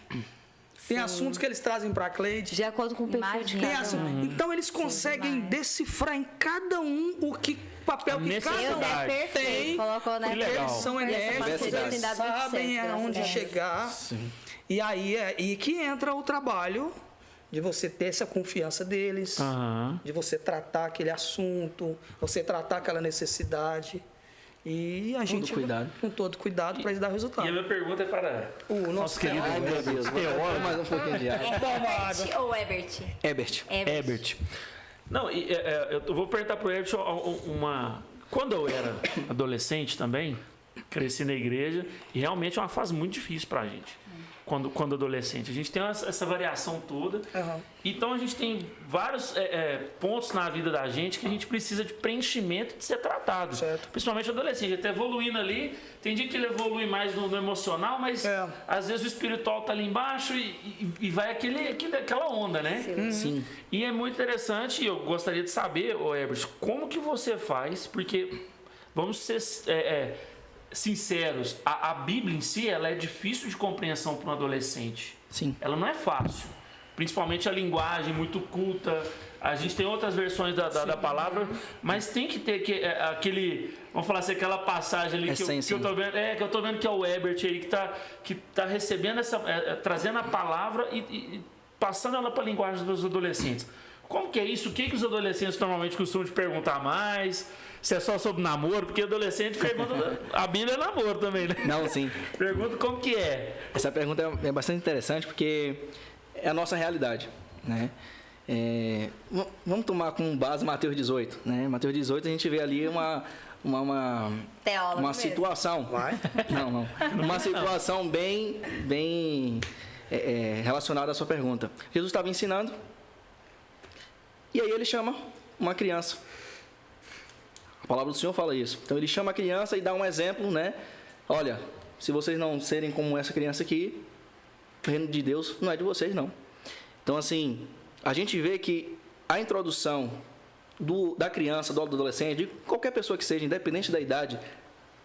tem assuntos que eles trazem para a Cleide. De acordo com o perfil de cada um. Então, eles conseguem decifrar em cada um o papel que cada um tem. Eles são enérgicos, eles sabem aonde chegar. E aí que entra o trabalho de você ter essa confiança deles, de você tratar aquele assunto, você tratar aquela necessidade. E a gente com todo cuidado para eles dar resultado. E a minha pergunta é para o nosso querido teólogo. Mais um pouquinho de água. Herbert ou Ebert? Herbert. Não, eu vou perguntar para o Herbert Quando eu era adolescente também, cresci na igreja, e realmente é uma fase muito difícil para a gente. Quando adolescente. A gente tem essa variação toda. Então, a gente tem vários pontos na vida da gente que a gente precisa de preenchimento de ser tratado. Certo. Principalmente o adolescente. Ele está evoluindo ali. Tem dia que ele evolui mais no emocional, mas às vezes o espiritual está ali embaixo e vai aquela onda, né? Sim. E é muito interessante, e eu gostaria de saber, Herbert, como que você faz, porque vamos ser... sinceros, a Bíblia em si ela é difícil de compreensão para um adolescente. Sim. Ela não é fácil. Principalmente a linguagem muito culta, A gente tem outras versões da palavra, mas tem que ter aquele, vamos falar assim, aquela passagem ali que eu tô vendo, que eu tô vendo que é o Ebert aí que tá recebendo trazendo a palavra e passando ela para a linguagem dos adolescentes. Como que é isso? O que os adolescentes normalmente costumam te perguntar mais? Se é só sobre namoro? Porque adolescente pergunta... A Bíblia é namoro também, né? Não, sim. Pergunta como que é. Essa pergunta é bastante interessante porque é a nossa realidade, né? Vamos tomar como base Mateus 18, né? Mateus 18 a gente vê ali uma situação... Vai? Não. Uma situação bem relacionada à sua pergunta. Jesus estava ensinando e aí ele chama uma criança. A palavra do Senhor fala isso. Então ele chama a criança e dá um exemplo, né? Olha, se vocês não serem como essa criança aqui, o reino de Deus não é de vocês, não. Então, assim, a gente vê que a introdução da criança, do adolescente, de qualquer pessoa que seja, independente da idade,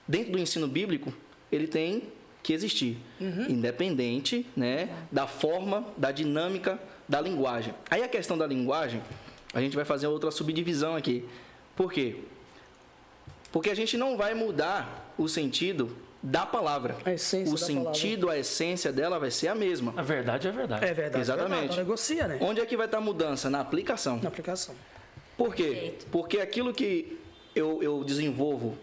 dentro do ensino bíblico, ele tem que existir. Independente, né, da forma, da dinâmica, da linguagem. Aí a questão da linguagem, a gente vai fazer outra subdivisão aqui. Por quê? Porque a gente não vai mudar o sentido da palavra. A essência o sentido, a essência dela vai ser a mesma. A verdade é verdade. É verdade. Exatamente. É verdade. Negocia, né? Onde é que vai estar a mudança? Na aplicação. Na aplicação. Por quê? Porque aquilo que eu desenvolvo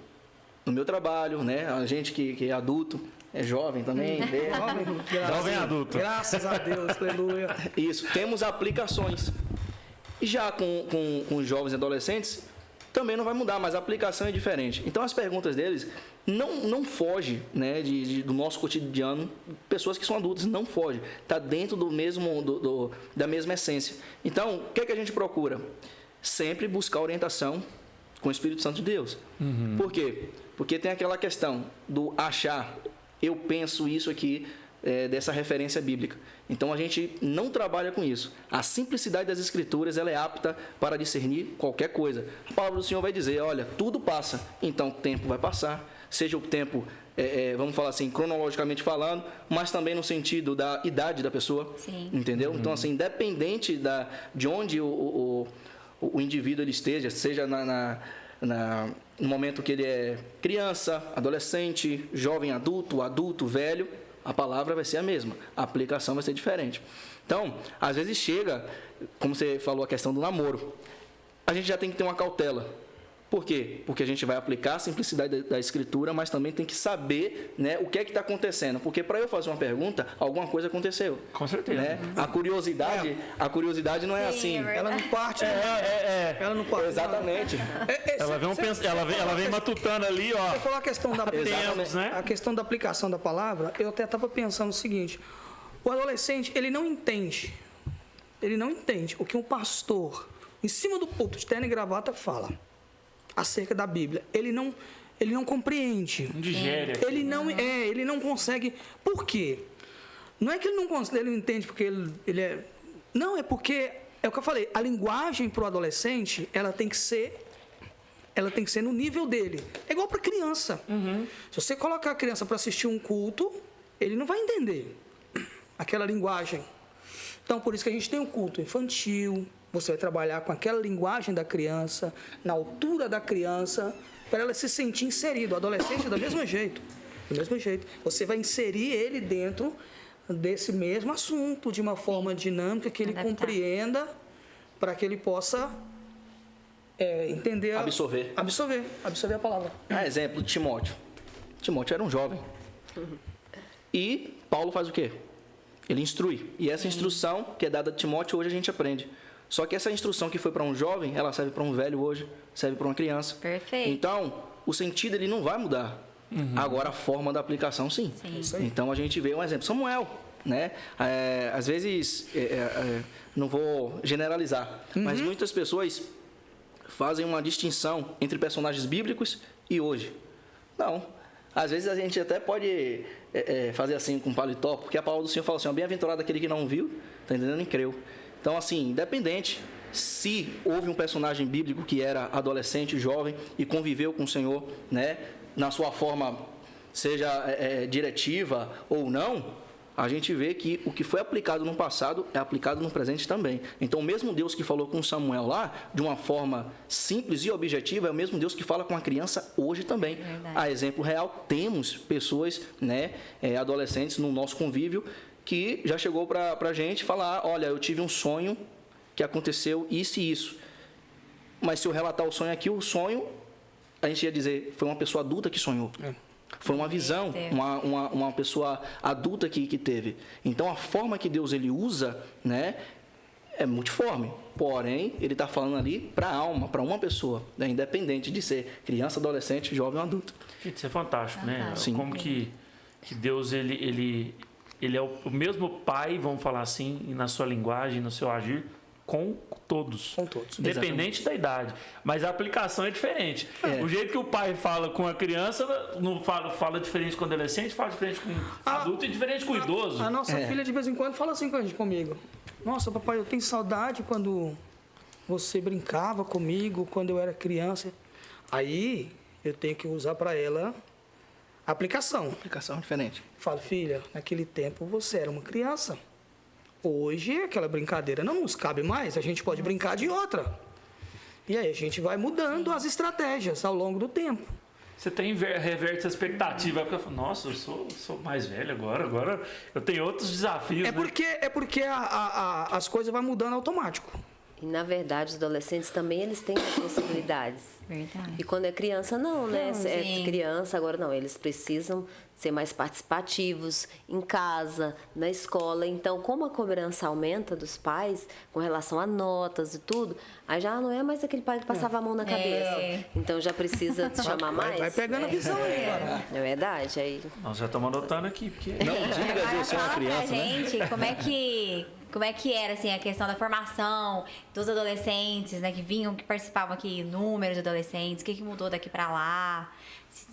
no meu trabalho, né? A gente que é adulto, é jovem também. Jovem adulto. Graças a Deus, aleluia. Isso, temos aplicações. E já com os jovens e adolescentes, também não vai mudar, mas a aplicação é diferente. Então, as perguntas deles não fogem, né, do nosso cotidiano. Pessoas que são adultas não fogem. Está dentro do mesmo, da mesma essência. Então, o que é que a gente procura? Sempre buscar orientação com o Espírito Santo de Deus. Por quê? Porque tem aquela questão do achar, eu penso isso aqui, dessa referência bíblica. Então a gente não trabalha com isso. A simplicidade das Escrituras ela é apta para discernir qualquer coisa. A palavra do Senhor vai dizer, olha, tudo passa, então o tempo vai passar, seja o tempo, vamos falar assim, cronologicamente falando, mas também no sentido da idade da pessoa. Sim. Entendeu? Então, assim, independente de onde o indivíduo ele esteja, seja no momento que ele é criança, adolescente, jovem adulto, velho, a palavra vai ser a mesma, a aplicação vai ser diferente. Então, às vezes chega, como você falou, a questão do namoro. A gente já tem que ter uma cautela. Por quê? Porque a gente vai aplicar a simplicidade da Escritura, mas também tem que saber, né, o que é que está acontecendo. Porque para eu fazer uma pergunta, alguma coisa aconteceu. Com certeza. Né? A curiosidade não é assim. Ela não parte. Ela não parte. Exatamente. Ela vem matutando ali, ó. Você falou a questão da Tempos, né? A questão da aplicação da palavra, eu até estava pensando o seguinte: o adolescente, ele não entende o que um pastor, em cima do púlpito de terno e gravata, fala acerca da Bíblia. Ele não compreende. Não digere. Ele não consegue. Por quê? Não é que ele não entende porque ele é... Não, é porque, é o que eu falei, a linguagem para o adolescente, ela tem que ser no nível dele. É igual para criança. Se você colocar a criança para assistir um culto, ele não vai entender aquela linguagem. Então, por isso que a gente tem o culto infantil. Você vai trabalhar com aquela linguagem da criança, na altura da criança, para ela se sentir inserido. O adolescente, do mesmo jeito. Você vai inserir ele dentro desse mesmo assunto, de uma forma dinâmica, que ele compreenda, para que ele possa entender... Absorver a palavra. Exemplo de Timóteo. Timóteo era um jovem. E Paulo faz o quê? Ele instrui. E essa instrução que é dada a Timóteo, hoje a gente aprende. Só que essa instrução que foi para um jovem, ela serve para um velho hoje, serve para uma criança. Perfeito. Então, o sentido ele não vai mudar. Agora, a forma da aplicação, sim. Então, a gente vê um exemplo. Samuel, né? Às vezes, não vou generalizar, mas muitas pessoas fazem uma distinção entre personagens bíblicos e hoje. Não. Às vezes, a gente até pode fazer assim com paletó, porque a palavra do Senhor fala assim, bem-aventurado aquele que não viu, está entendendo, nem creu. Então, assim, independente se houve um personagem bíblico que era adolescente, jovem e conviveu com o Senhor, né, na sua forma, seja diretiva ou não, a gente vê que o que foi aplicado no passado é aplicado no presente também. Então, o mesmo Deus que falou com Samuel lá, de uma forma simples e objetiva, é o mesmo Deus que fala com a criança hoje também. Verdade. A exemplo real, temos pessoas, né, adolescentes no nosso convívio, que já chegou para a gente falar, olha, eu tive um sonho que aconteceu isso e isso. Mas se eu relatar o sonho aqui, o sonho, a gente ia dizer, foi uma pessoa adulta que sonhou. Foi uma visão, uma pessoa adulta que teve. Então, a forma que Deus ele usa, né, é multiforme. Porém, ele está falando ali para a alma, para uma pessoa, né, independente de ser criança, adolescente, jovem ou adulto. Isso é fantástico, né? Sim. Como que Deus, ele é o mesmo pai, vamos falar assim, na sua linguagem, no seu agir, com todos. Com todos. Independente da idade. Mas a aplicação é diferente. O jeito que o pai fala com a criança, não fala diferente com o adolescente, fala diferente com o adulto e diferente com o idoso. A nossa filha, de vez em quando, fala assim comigo. Nossa, papai, eu tenho saudade quando você brincava comigo, quando eu era criança. Aí, eu tenho que usar para ela a aplicação. Aplicação diferente. Falo, filha, naquele tempo você era uma criança. Hoje, aquela brincadeira não nos cabe mais, a gente pode brincar de outra. E aí a gente vai mudando as estratégias ao longo do tempo. Você reverte a expectativa. Porque eu falo, nossa, eu sou mais velho agora eu tenho outros desafios. É porque as coisas vão mudando automático. E, na verdade, os adolescentes também, eles têm responsabilidades. Verdade. E quando é criança, não, né? Não, É sim. criança, agora não. Eles precisam ser mais participativos em casa, na escola. Então, como a cobrança aumenta dos pais com relação a notas e tudo, aí já não é mais aquele pai que passava a mão na cabeça. Então, já precisa te chamar mais. Vai pegando a visão aí, agora. É verdade. Aí... Nós já estamos anotando aqui. Porque... Não diga de Agora ser uma fala criança, pra né? gente como é que era assim, a questão da formação dos adolescentes, né, que participavam aqui, número de adolescentes, o que mudou daqui pra lá,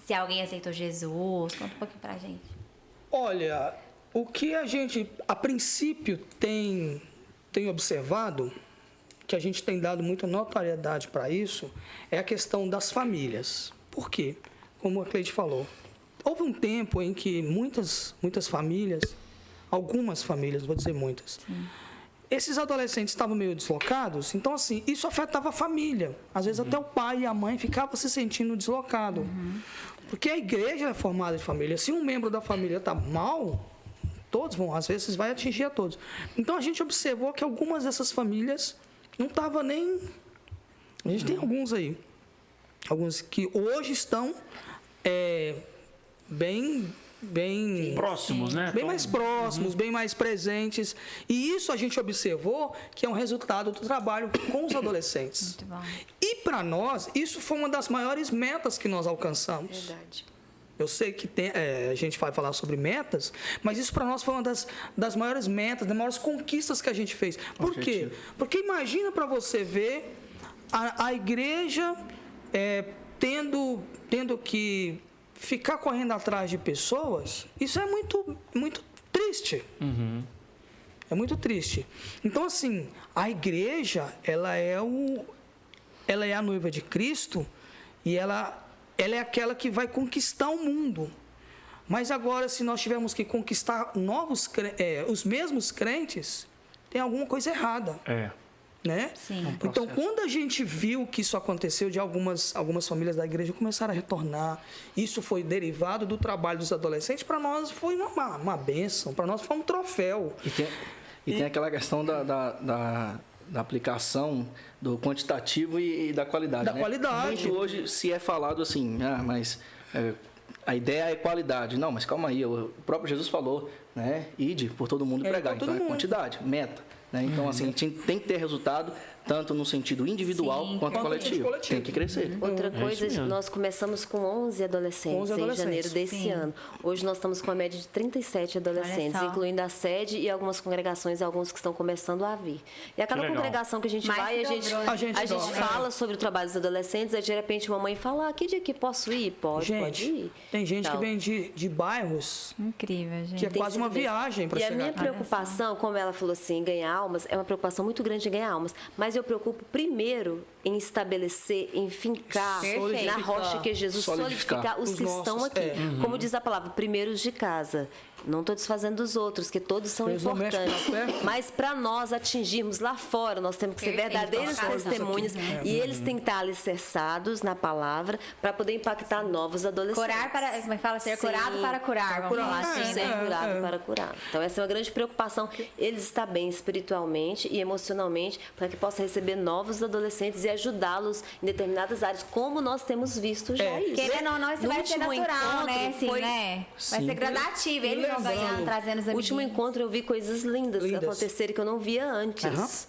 se alguém aceitou Jesus, conta um pouquinho pra gente. Olha, o que a gente, a princípio, tem observado, que a gente tem dado muita notoriedade para isso, é a questão das famílias. Por quê? Como a Cleide falou, houve um tempo em que muitas famílias, algumas famílias, vou dizer muitas, esses adolescentes estavam meio deslocados, então, assim, isso afetava a família. Às vezes, até o pai e a mãe ficavam se sentindo deslocado. Porque a igreja é formada de família. Se um membro da família está mal, todos vão, às vezes, vai atingir a todos. Então, a gente observou que algumas dessas famílias não estavam nem... A gente tem alguns aí. Alguns que hoje estão bem próximos, né? Bem mais próximos, bem mais presentes. E isso a gente observou que é um resultado do trabalho com os adolescentes. Muito bom. E para nós, isso foi uma das maiores metas que nós alcançamos. Verdade. Eu sei que a gente vai falar sobre metas, mas isso para nós foi uma das maiores metas, das maiores conquistas que a gente fez. Por quê? Porque imagina para você ver a igreja tendo que ficar correndo atrás de pessoas, isso é muito, muito triste. É muito triste. Então, assim, a igreja, ela é a noiva de Cristo e ela é aquela que vai conquistar o mundo. Mas agora, se nós tivermos que conquistar os mesmos crentes, tem alguma coisa errada. Né? Sim. Então, quando a gente viu que isso aconteceu, de algumas famílias da igreja começaram a retornar, isso foi derivado do trabalho dos adolescentes, para nós foi uma bênção, para nós foi um troféu. E tem aquela questão da aplicação do quantitativo e da qualidade. Da né? qualidade. Muito hoje se é falado assim, mas a ideia é qualidade. Não, mas calma aí, o próprio Jesus falou, né? Ide por todo mundo pregar. Então é quantidade, meta. Né? Então, assim, a gente tem que ter resultado, tanto no sentido individual quanto coletivo. Tem que crescer. Outra coisa, nós começamos com 11 adolescentes em janeiro desse ano. Hoje nós estamos com a média de 37 adolescentes, incluindo a sede e algumas congregações, alguns que estão começando a vir. E a cada congregação que a gente vai, a gente fala sobre o trabalho dos adolescentes, aí de repente uma mãe fala, que dia que posso ir? Pode ir. Tem gente que vem de bairros. Incrível, gente. Que é quase uma viagem para chegar. E a minha preocupação, como ela falou assim, ganhar almas, é uma preocupação muito grande em ganhar almas. Mas eu preocupo primeiro em estabelecer, em fincar na rocha que é Jesus, solidificar os que estão aqui. Como diz a palavra, primeiros de casa. Não estou desfazendo dos outros, que todos são Eles não mexem importantes. com o pé. Mas para nós atingirmos lá fora, nós temos que ser verdadeiros testemunhas e eles têm que estar alicerçados na palavra para poder impactar novos adolescentes. Curar para, como é que fala? Ser curado para curar. Vamos falar assim, Ser né? curado para curar. Então, essa é uma grande preocupação. Eles estar bem espiritualmente e emocionalmente para que possa receber novos adolescentes e ajudá-los em determinadas áreas, como nós temos visto já isso. Querendo ou não, isso No vai ser último natural, né? encontro Assim, foi- né? Vai Sim. ser gradativo. Eles vão ganhando, trazendo os No último amiguinhos. encontro eu vi coisas lindas acontecerem que eu não via antes.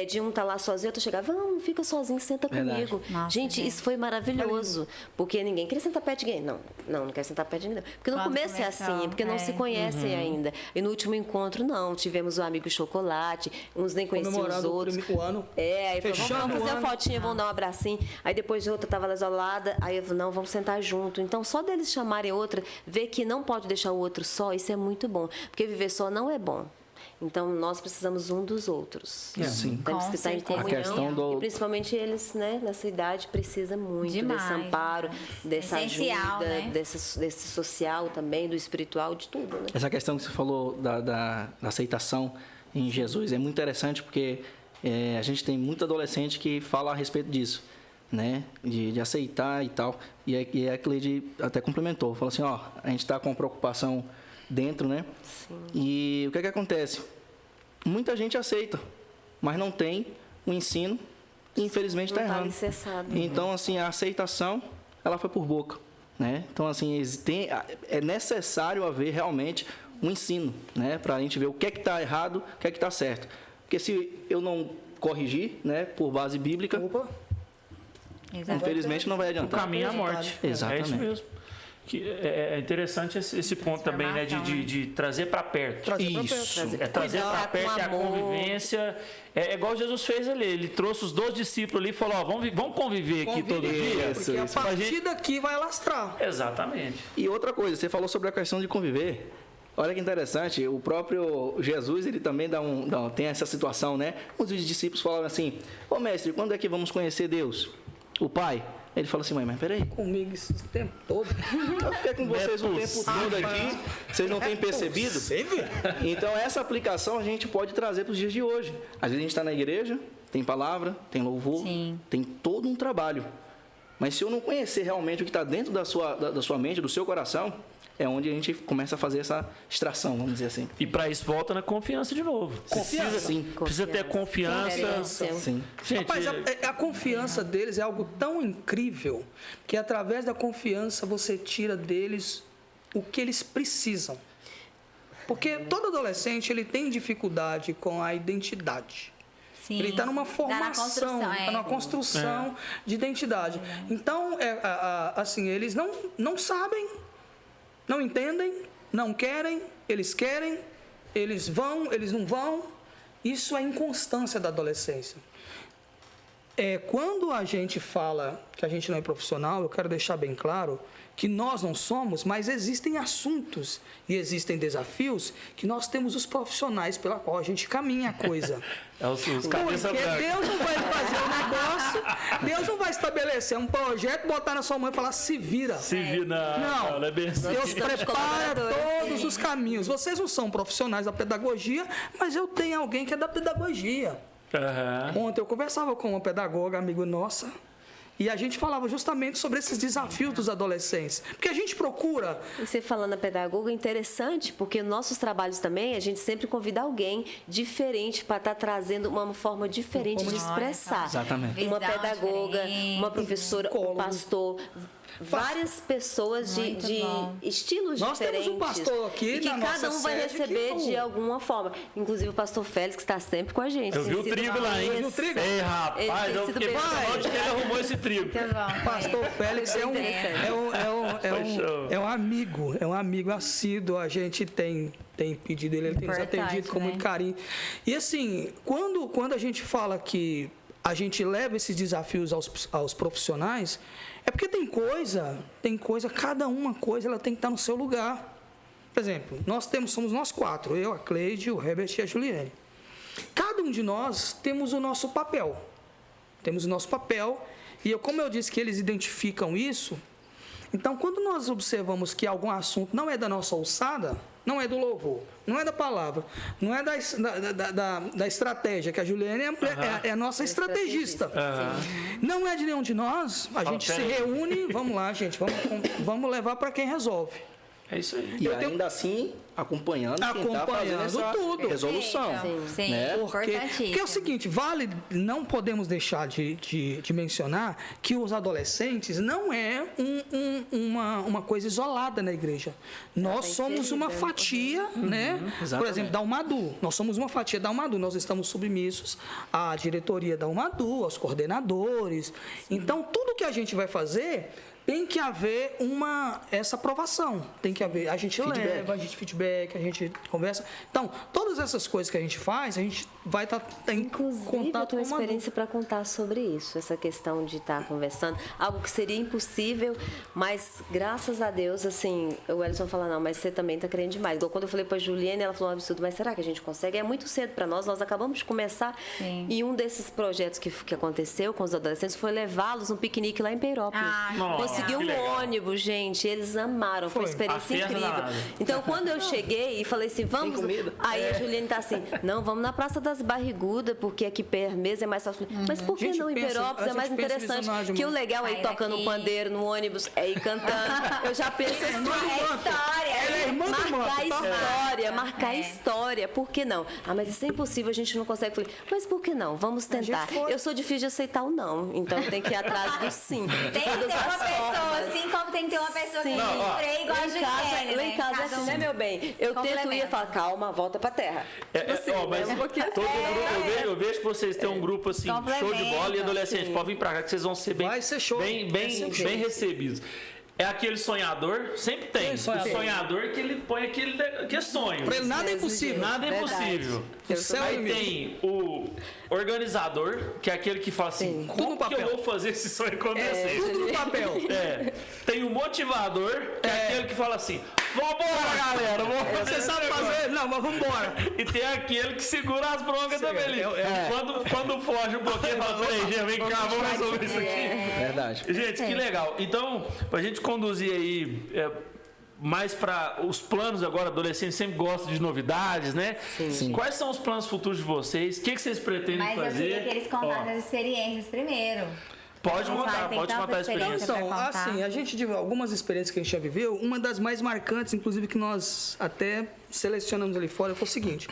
De um estar lá sozinho, outro chegava, vamos, fica sozinho, senta Verdade. comigo. Nossa, gente, isso foi maravilhoso. Porque ninguém queria sentar perto de ninguém. Não quero sentar perto de ninguém. Porque no Quando começo é começou, assim, porque não se conhecem ainda. E no último encontro, não. Tivemos o amigo chocolate, uns nem conheciam os Comemorando outros. o ano. Aí falou, Fechando vamos fazer o uma ano. fotinha, vamos dar um abracinho. Aí depois de outra estava lá isolada, aí eu falei, não, vamos sentar junto. Então, só deles chamarem outra, ver que não pode deixar o outro só, isso é muito bom. Porque viver só não é bom. Então, nós precisamos um dos outros. Sim. Temos Com que estar em certeza. comunhão. A questão do- E principalmente eles, né, nessa idade, precisam muito Demais, desse amparo, dessa essencial, ajuda, né? desse social também, do espiritual, de tudo, né? Essa questão que você falou da aceitação em Jesus é muito interessante porque a gente tem muito adolescente que fala a respeito disso, né? De aceitar e tal. E a Cleide até complementou, falou assim, ó, a gente está com preocupação dentro, né? Sim. E o que acontece? Muita gente aceita, mas não tem o ensino e infelizmente está Não tá errando. alicerçado. Então, assim, a aceitação, ela foi por boca, né? Então, assim, é necessário haver realmente um ensino, né? Para a gente ver o que é que está errado, o que é que está certo. Porque se eu não corrigir, né, por base bíblica, Opa. infelizmente não vai O adiantar. caminho é a morte. Exatamente. É isso mesmo. Que é interessante esse ponto também, né? De trazer para perto. Trazer pra Isso. perto. É trazer Cuidar para perto com a amor. convivência. É igual Jesus fez ali. Ele trouxe os 12 discípulos ali e falou: ó, vamos conviver aqui todo dia. Porque a Pra partir gente- daqui vai lastrar. Exatamente. E outra coisa, você falou sobre a questão de conviver. Olha que interessante, o próprio Jesus, ele também tem essa situação, né? Os discípulos falavam assim, ô mestre, quando é que vamos conhecer Deus? O Pai? Ele fala assim, mas peraí, Comigo esse tempo todo. eu fiquei com vocês o tempo todo aqui, vocês não têm percebido? Possível? Então, essa aplicação a gente pode trazer para os dias de hoje. Às vezes a gente está na igreja, tem palavra, tem louvor, Sim. tem todo um trabalho. Mas se eu não conhecer realmente o que está dentro da sua mente, do seu coração, é onde a gente começa a fazer essa extração, vamos dizer assim. E para isso volta na confiança de novo. Confiança, sim. Precisa ter confiança. Reverência. Sim. Gente, Rapaz, a confiança deles é algo tão incrível que através da confiança você tira deles o que eles precisam. Porque todo adolescente ele tem dificuldade com a identidade. Sim. Ele está numa Tá na formação, construção, está numa construção de identidade. Então, assim, eles não sabem, não entendem, não querem, eles vão, eles não vão. Isso é inconstância da adolescência. Quando a gente fala que a gente não é profissional, eu quero deixar bem claro que nós não somos, mas existem assuntos e existem desafios que nós temos os profissionais pela qual a gente caminha a coisa. é os cabeça Porque branca. Deus não vai fazer um negócio, Deus não vai estabelecer um projeto, botar na sua mão e falar, se vira. Se vira, não é bem assim. Deus Precisamos de prepara colaboradores, todos sim. os caminhos. Vocês não são profissionais da pedagogia, mas eu tenho alguém que é da pedagogia. Aham. Ontem eu conversava com uma pedagoga, amigo nossa, e a gente falava justamente sobre esses desafios dos adolescentes. Porque a gente procura... E você falando a pedagoga é interessante, porque nossos trabalhos também, a gente sempre convida alguém diferente para estar trazendo uma forma diferente de expressar. Exatamente. Uma Visão pedagoga, diferente. uma professora, um Psicólogo. pastor, várias pessoas de Muito bom. estilos Nós temos diferentes. um pastor aqui e que na cada nossa um vai sede receber que- de alguma forma. Inclusive o pastor Félix, que está sempre com a gente. Eu tem vi o sido trigo lá, hein? esse- Viu o trigo? Ei, rapaz, Ele tem eu sido fiquei bem- pensando onde que ele arrumou esse trigo. Muito bom. Pastor Félix é um amigo assíduo, a gente tem pedido ele tem nos Importante, atendido com né? muito carinho. E assim, quando a gente fala que a gente leva esses desafios aos profissionais, é porque tem coisa, cada uma coisa ela tem que estar no seu lugar. Por exemplo, somos nós quatro, eu, a Cleide, o Herbert e a Juliane. Cada um de nós temos o nosso papel. E como eu disse que eles identificam isso, então quando nós observamos que algum assunto não é da nossa alçada, não é do louvor, não é da palavra, não é da estratégia, que a Juliane é a nossa estrategista. Não é de nenhum de nós, a gente se reúne, vamos lá, gente, vamos levar para quem resolve. É isso aí. E ainda assim, acompanhando quem tá fazendo essa tudo. resolução. Sim, né? Porque é o seguinte, não podemos deixar de mencionar que os adolescentes não é uma coisa isolada na igreja. Nós somos uma fatia, né? Por exemplo, da UMADU. Nós somos uma fatia da UMADU. Nós estamos submissos à diretoria da UMADU, aos coordenadores. Então, tudo que a gente vai fazer tem que haver essa aprovação, tem que haver, a gente leva, a gente feedback, a gente conversa. Então, todas essas coisas que a gente faz, a gente vai estar em contato com uma experiência para contar sobre isso, essa questão de estar conversando, algo que seria impossível, mas graças a Deus, assim, o Ellison fala, não, mas você também está querendo demais. Igual quando eu falei para a Juliane, ela falou um absurdo, mas será que a gente consegue? É muito cedo para nós acabamos de começar. Sim. E um desses projetos que aconteceu com os adolescentes foi levá-los num piquenique lá em Peirópolis. Conseguiu um ônibus, gente, eles amaram, foi uma experiência incrível. Então, quando eu cheguei e falei assim, vamos... Aí a Juliane tá assim, não, vamos na Praça das Barrigudas, porque aqui perto mesmo é mais fácil. Mas por que não em Peirópolis? É mais interessante. Que o legal é ir tocando um pandeiro no ônibus, é ir cantando. Eu já pensei assim, marcar história, por que não? Ah, mas isso é impossível, a gente não consegue. Eu falei, mas por que não? Vamos tentar. Eu sou difícil de aceitar o não, então tem que ir atrás do sim. Tem que ter uma pessoa assim, como tem que ter uma pessoa que freia igual a Juliane, lá em casa é assim, né, meu bem? Eu tento ir e falo, calma, volta pra terra. Eu vejo que vocês têm um grupo assim, show de bola, e adolescente, pode vir pra cá que vocês vão ser bem recebidos. É aquele sonhador, sempre tem. O sonhador que ele põe aquele sonho. Pra ele nada é impossível. Nada é impossível. Aí tem o organizador, que é aquele que fala assim, como que eu vou fazer esse sonho acontecer? Tudo no papel. Tem o motivador, que é aquele que fala assim, vambora, galera. Você sabe fazer? Não, mas vambora. E tem aquele que segura as broncas também. Quando foge um pouquinho, fala, peraí, gente, vem cá, vamos resolver isso aqui. Verdade. Gente, que legal. Então, pra gente conduzir aí mais para os planos agora, adolescentes sempre gostam de novidades, né? Sim. Quais são os planos futuros de vocês? O que vocês pretendem fazer? Mas eu queria que eles contassem as experiências primeiro. Pode contar a experiência. Então, assim, a gente teve algumas experiências que a gente já viveu. Uma das mais marcantes, inclusive, que nós até selecionamos ali fora, foi o seguinte.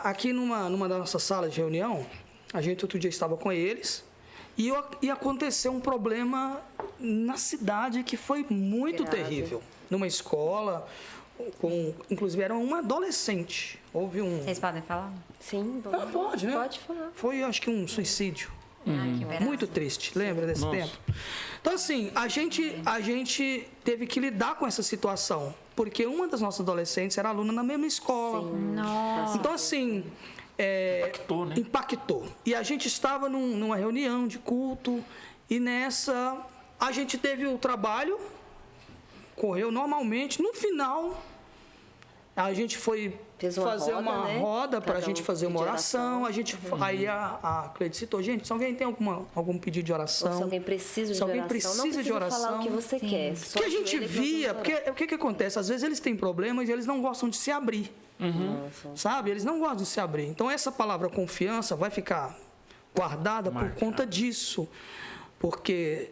Aqui numa das nossas salas de reunião, a gente outro dia estava com eles e aconteceu um problema na cidade que foi muito terrível. Numa escola, inclusive era um adolescente. Houve um... Vocês podem falar? Sim, pode, né? Pode falar. Foi, acho que um suicídio. Muito triste, lembra desse tempo? Então, assim, a gente teve que lidar com essa situação, porque uma das nossas adolescentes era aluna na mesma escola. Nossa. Então, assim, impactou, né? Impactou. E a gente estava numa reunião de culto, e nessa a gente teve o trabalho, correu normalmente. No final, a gente foi fazer uma roda para a gente fazer uma oração. Aí a Cleide citou, gente, se alguém tem algum pedido de oração. Ou se alguém precisa de oração. Não precisa oração, falar o que você quer. Que a gente via, porque o que acontece? Às vezes eles têm problemas e eles não gostam de se abrir. Sabe? Eles não gostam de se abrir. Então essa palavra confiança vai ficar guardada por conta disso. Porque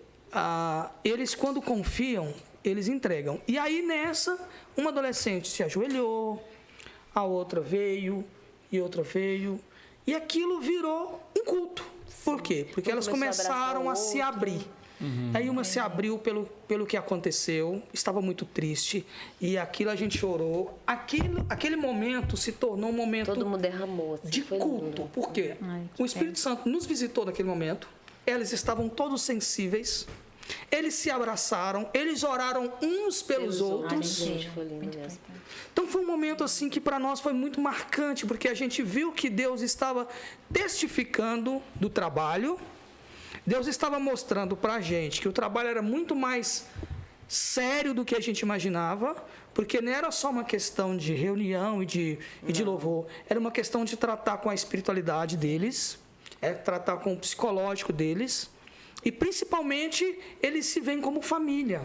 eles, quando confiam, eles entregam. E aí nessa, uma adolescente se ajoelhou, a outra veio, e outra veio, e aquilo virou um culto. Por quê? Porque elas começaram a se abrir. Aí uma se abriu pelo que aconteceu, estava muito triste, e aquilo a gente chorou. Aquele momento se tornou um momento... Todo mundo derramou. Assim, de culto. Por quê? O Espírito Santo nos visitou naquele momento, eles estavam todos sensíveis, eles se abraçaram, eles oraram uns pelos outros. Foi lindo mesmo. Então foi um momento assim que para nós foi muito marcante, porque a gente viu que Deus estava testificando do trabalho, Deus estava mostrando para a gente que o trabalho era muito mais sério do que a gente imaginava, porque não era só uma questão de reunião e de louvor, era uma questão de tratar com a espiritualidade deles, tratar com o psicológico deles, e principalmente eles se veem como família.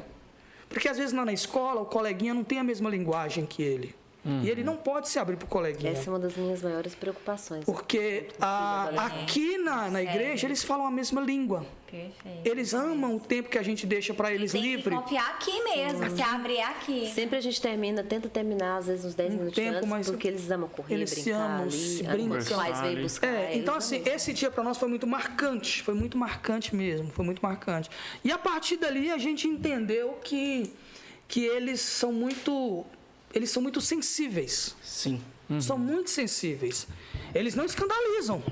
Porque às vezes lá na escola, o coleguinha não tem a mesma linguagem que ele. E ele não pode se abrir para o coleguinha. Essa é uma das minhas maiores preocupações. Porque aqui na igreja eles falam a mesma língua. Perfeito. Eles amam o tempo que a gente deixa para eles livre. Tem que confiar aqui mesmo, se abrir aqui. Sempre a gente tenta terminar, às vezes, uns 10 minutos antes, mas porque eles amam correr, eles brincar se amam, ali. se Os pais veio buscar. Então, assim, esse dia para nós foi muito marcante mesmo, foi muito marcante. E a partir dali a gente entendeu que eles são muito sensíveis. Sim. São muito sensíveis. Eles não escandalizam.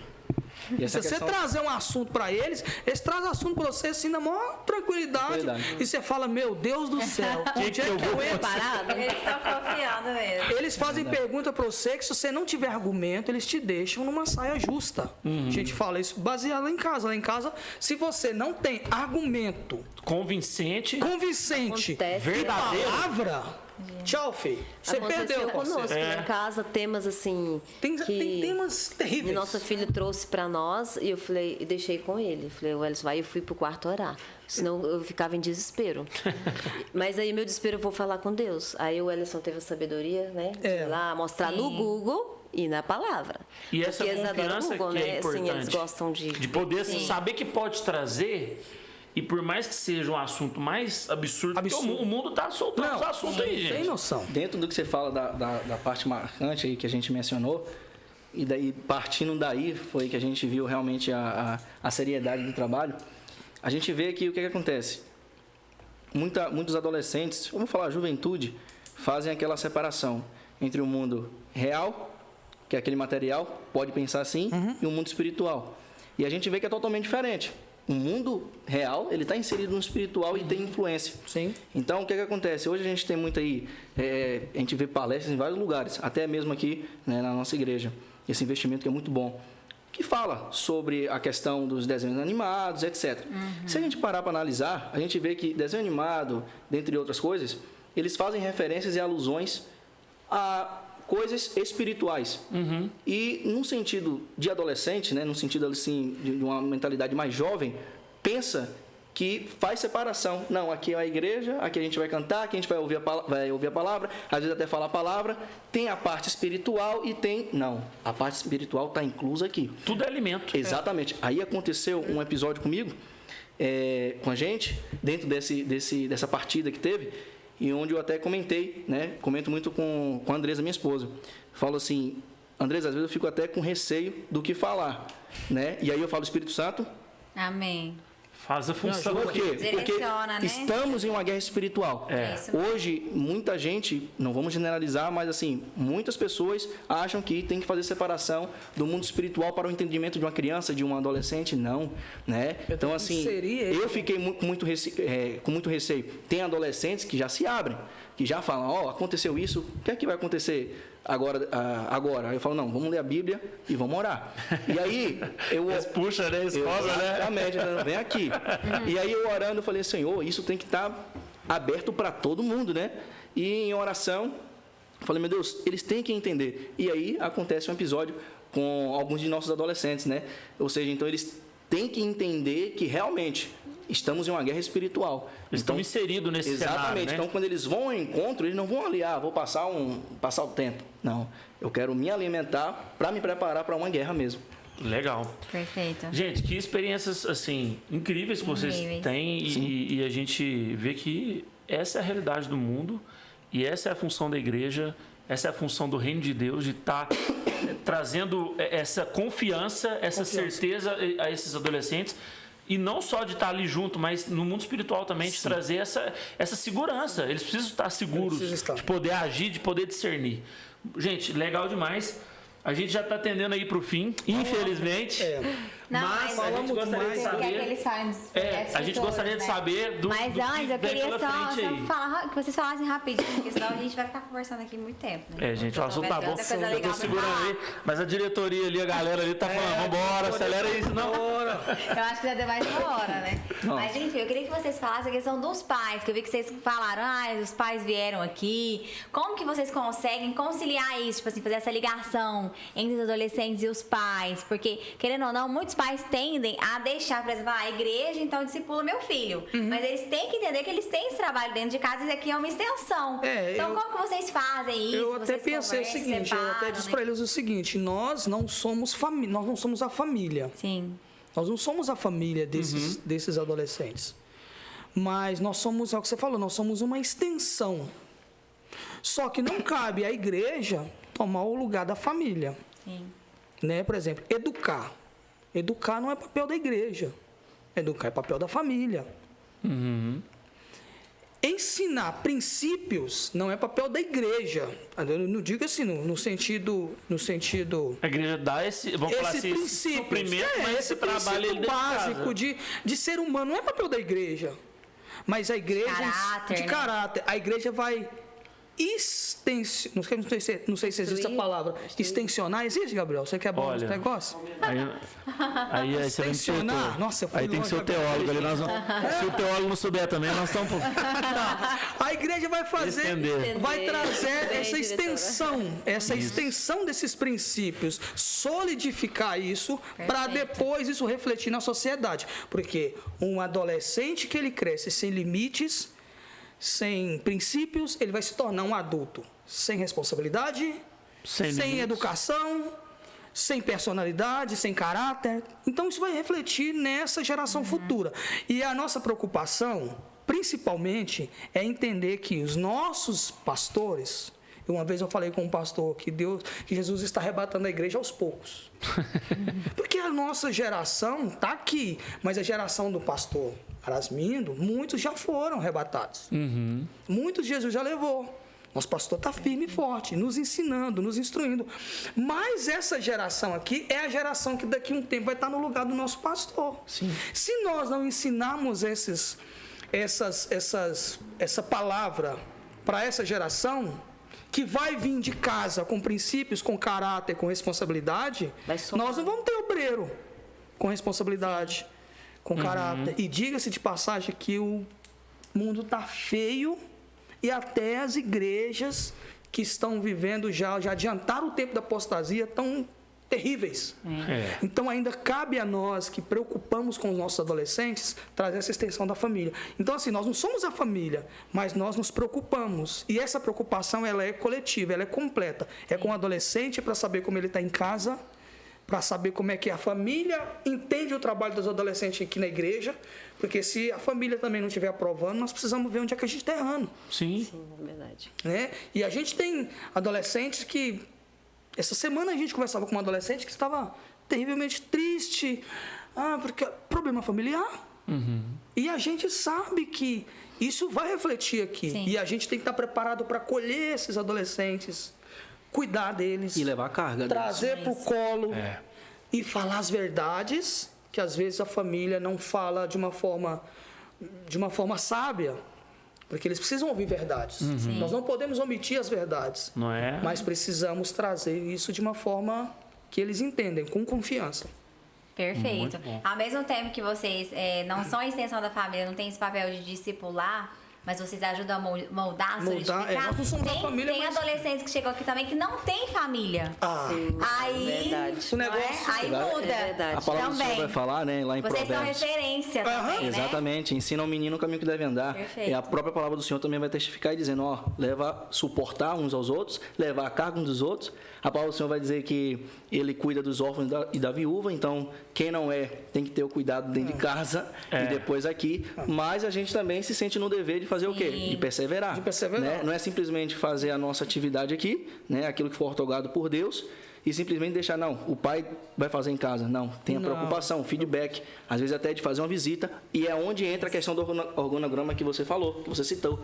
Se você trazer um assunto para eles trazem assunto para você assim na maior tranquilidade. E você fala, meu Deus do céu, onde é que eu entro? Parado? Eles estão confiando mesmo. Eles fazem pergunta para você que se você não tiver argumento, eles te deixam numa saia justa. A gente fala isso baseado lá em casa. Lá em casa, se você não tem argumento convincente, verdadeiro, palavra... Tchau, filho. Você perdeu. Conosco, em casa, temas assim. Tem temas terríveis. Nossa filha trouxe para nós e eu falei, e deixei com ele. Falei, o Wellington, vai, eu fui pro quarto orar. Senão eu ficava em desespero. Mas aí, meu desespero, eu vou falar com Deus. Aí o Wellington teve a sabedoria, né? De ir lá mostrar no Google e na palavra. E essa confiança Google, que é importante. Assim, eles gostam de poder saber que pode trazer. E por mais que seja um assunto mais absurdo. Porque o mundo está soltando os assuntos aí, gente. Tem noção. Dentro do que você fala da parte marcante aí que a gente mencionou, e daí partindo daí foi que a gente viu realmente a seriedade do trabalho, a gente vê que o que acontece? Muitos adolescentes, vamos falar juventude, fazem aquela separação entre o mundo real, que é aquele material, pode pensar assim, e o mundo espiritual. E a gente vê que é totalmente diferente. O mundo real, ele está inserido no espiritual e tem influência. Sim. Então, o que acontece? Hoje a gente tem muito aí, a gente vê palestras em vários lugares, até mesmo aqui, né, na nossa igreja. Esse investimento que é muito bom. Que fala sobre a questão dos desenhos animados, etc. Se a gente parar para analisar, a gente vê que desenho animado, dentre outras coisas, eles fazem referências e alusões a coisas espirituais. E num sentido de adolescente, né, num sentido assim, de uma mentalidade mais jovem, pensa que faz separação. Não, aqui é a igreja, aqui a gente vai cantar, aqui a gente vai ouvir a palavra, às vezes até falar a palavra, tem a parte espiritual e tem... Não, a parte espiritual está inclusa aqui. Tudo é alimento. Exatamente. Aí aconteceu um episódio comigo, com a gente, dentro dessa partida que teve, e onde eu até comentei, né? Comento muito com a Andresa, minha esposa. Falo assim, Andresa, às vezes eu fico até com receio do que falar, né? E aí eu falo, Espírito Santo... Amém. Faz a função. Por quê? Porque né? estamos em uma guerra espiritual. Hoje, muita gente, não vamos generalizar, mas assim, muitas pessoas acham que tem que fazer separação do mundo espiritual para o entendimento de uma criança, de um adolescente. Não, né? Então, assim, eu fiquei com muito receio. Tem adolescentes que já se abrem, que já falam, aconteceu isso, o que é que vai acontecer agora? Aí eu falo, não, vamos ler a Bíblia e vamos orar. E aí, puxa, né? Escola, né? A média, vem aqui. E aí eu orando, eu falei, Senhor, isso tem que estar aberto para todo mundo, né? E em oração, eu falei, meu Deus, eles têm que entender. E aí acontece um episódio com alguns de nossos adolescentes, né? Ou seja, então eles têm que entender que realmente estamos em uma guerra espiritual. Eles estão inseridos nesse cenário, exatamente. Né? Então, quando eles vão ao encontro, eles não vão ali, vou passar o tempo. Não, eu quero me alimentar para me preparar para uma guerra mesmo. Legal. Perfeito. Gente, que experiências, assim, incríveis que vocês têm e a gente vê que essa é a realidade do mundo e essa é a função da igreja, essa é a função do reino de Deus, de estar trazendo essa confiança, essa certeza a esses adolescentes. E não só de estar ali junto, mas no mundo espiritual também, de trazer essa segurança. Eles precisam estar seguros, de poder agir, de poder discernir. Gente, legal demais. A gente já está atendendo aí para o fim, infelizmente. Mas a gente gostaria de saber. A gente gostaria de saber do. Mas antes, eu queria só falar, que vocês falassem rapidinho, porque senão a gente vai ficar conversando aqui muito tempo. Né? Gente, o assunto tá bom. Eu tô segurando aí, mas a diretoria ali, a galera ali tá falando, vambora, acelera isso, não. Eu acho que já deu mais de uma hora, né? Mas, enfim, eu queria que vocês falassem a questão dos pais, que eu vi que vocês falaram, os pais vieram aqui. Como que vocês conseguem conciliar isso, tipo assim, fazer essa ligação entre os adolescentes e os pais? Porque, querendo ou não, muitos pais tendem a deixar, por exemplo, a igreja então discipula meu filho. Mas eles têm que entender que eles têm esse trabalho dentro de casa e isso aqui é uma extensão. Então, como que vocês fazem isso? Eu até pensei o seguinte, eu até disse para eles o seguinte, nós não somos a família. Sim. Nós não somos a família desses adolescentes. Mas nós somos, é o que você falou, nós somos uma extensão. Só que não cabe à igreja tomar o lugar da família. Sim. Né? Por exemplo, educar. Educar não é papel da igreja. Educar é papel da família. Ensinar princípios não é papel da igreja. Eu não digo assim, no sentido... A igreja dá vamos falar assim, esse suprimento, mas esse trabalho ele básico de ser humano não é papel da igreja. Mas a igreja... De caráter. A igreja vai... Não sei se existe a palavra. Extensionar. Existe, Gabriel? Você quer bom esse negócio? Aí extensionar? Nossa, eu fui aí tem que ser o teólogo ali. Se o teólogo não souber também, nós estamos... A igreja vai fazer... Vai trazer essa extensão. Essa extensão desses princípios. Solidificar isso para depois isso refletir na sociedade. Porque um adolescente que ele cresce sem limites... sem princípios, ele vai se tornar um adulto sem responsabilidade, sem educação, sem personalidade, sem caráter. Então, isso vai refletir nessa geração futura. E a nossa preocupação, principalmente, é entender que os nossos pastores... Uma vez eu falei com um pastor que Jesus está arrebatando a igreja aos poucos. Porque a nossa geração está aqui, mas a geração do pastor Arasmindo, muitos já foram arrebatados. Muitos Jesus já levou. Nosso pastor está firme e forte, nos ensinando, nos instruindo. Mas essa geração aqui é a geração que daqui a um tempo vai estar no lugar do nosso pastor. Sim. Se nós não ensinarmos essa palavra para essa geração... que vai vir de casa com princípios, com caráter, com responsabilidade, nós não vamos ter obreiro com responsabilidade, com caráter. E diga-se de passagem que o mundo está feio e até as igrejas que estão vivendo já adiantaram o tempo da apostasia, estão terríveis. Então ainda cabe a nós que preocupamos com os nossos adolescentes trazer essa extensão da família. Então assim, nós não somos a família, mas nós nos preocupamos. E essa preocupação ela é coletiva, ela é completa. É com o adolescente para saber como ele está em casa, para saber como é que a família entende o trabalho dos adolescentes aqui na igreja, porque se a família também não estiver aprovando, nós precisamos ver onde é que a gente está errando. Sim, é verdade. Né? E a gente tem adolescentes que... Essa semana a gente conversava com uma adolescente que estava terrivelmente triste, porque problema familiar. E a gente sabe que isso vai refletir aqui. Sim. E a gente tem que estar preparado para acolher esses adolescentes, cuidar deles. E levar a carga trazer para o colo e falar as verdades, que às vezes a família não fala de uma forma sábia. Porque eles precisam ouvir verdades. Nós não podemos omitir as verdades. Não é? Mas precisamos trazer isso de uma forma que eles entendem, com confiança. Perfeito. Ao mesmo tempo que vocês não são a extensão da família, não tem esse papel de discipular, mas vocês ajudam a moldar, solidificar. Nós não somos a família, tem adolescentes que chegam aqui também que não tem família. Aí, o negócio aí muda. É verdade. A palavra do Senhor vai falar, né, lá em Vocês Provérbios. são referência também, né? Exatamente, ensina ao menino o caminho que deve andar. Perfeito. E a própria palavra do Senhor também vai testificar e dizendo, suportar uns aos outros, levar a carga uns dos outros. A palavra do Senhor vai dizer que ele cuida dos órfãos e da viúva, então quem não tem que ter o cuidado dentro de casa e depois aqui. Mas a gente também se sente no dever de fazer o quê? De perseverar. Né? Não é simplesmente fazer a nossa atividade aqui, né? Aquilo que for ortogado por Deus, e simplesmente deixar, o pai vai fazer em casa. Não, tem a preocupação, feedback, às vezes até de fazer uma visita, e é onde entra a questão do organograma que você falou, que você citou.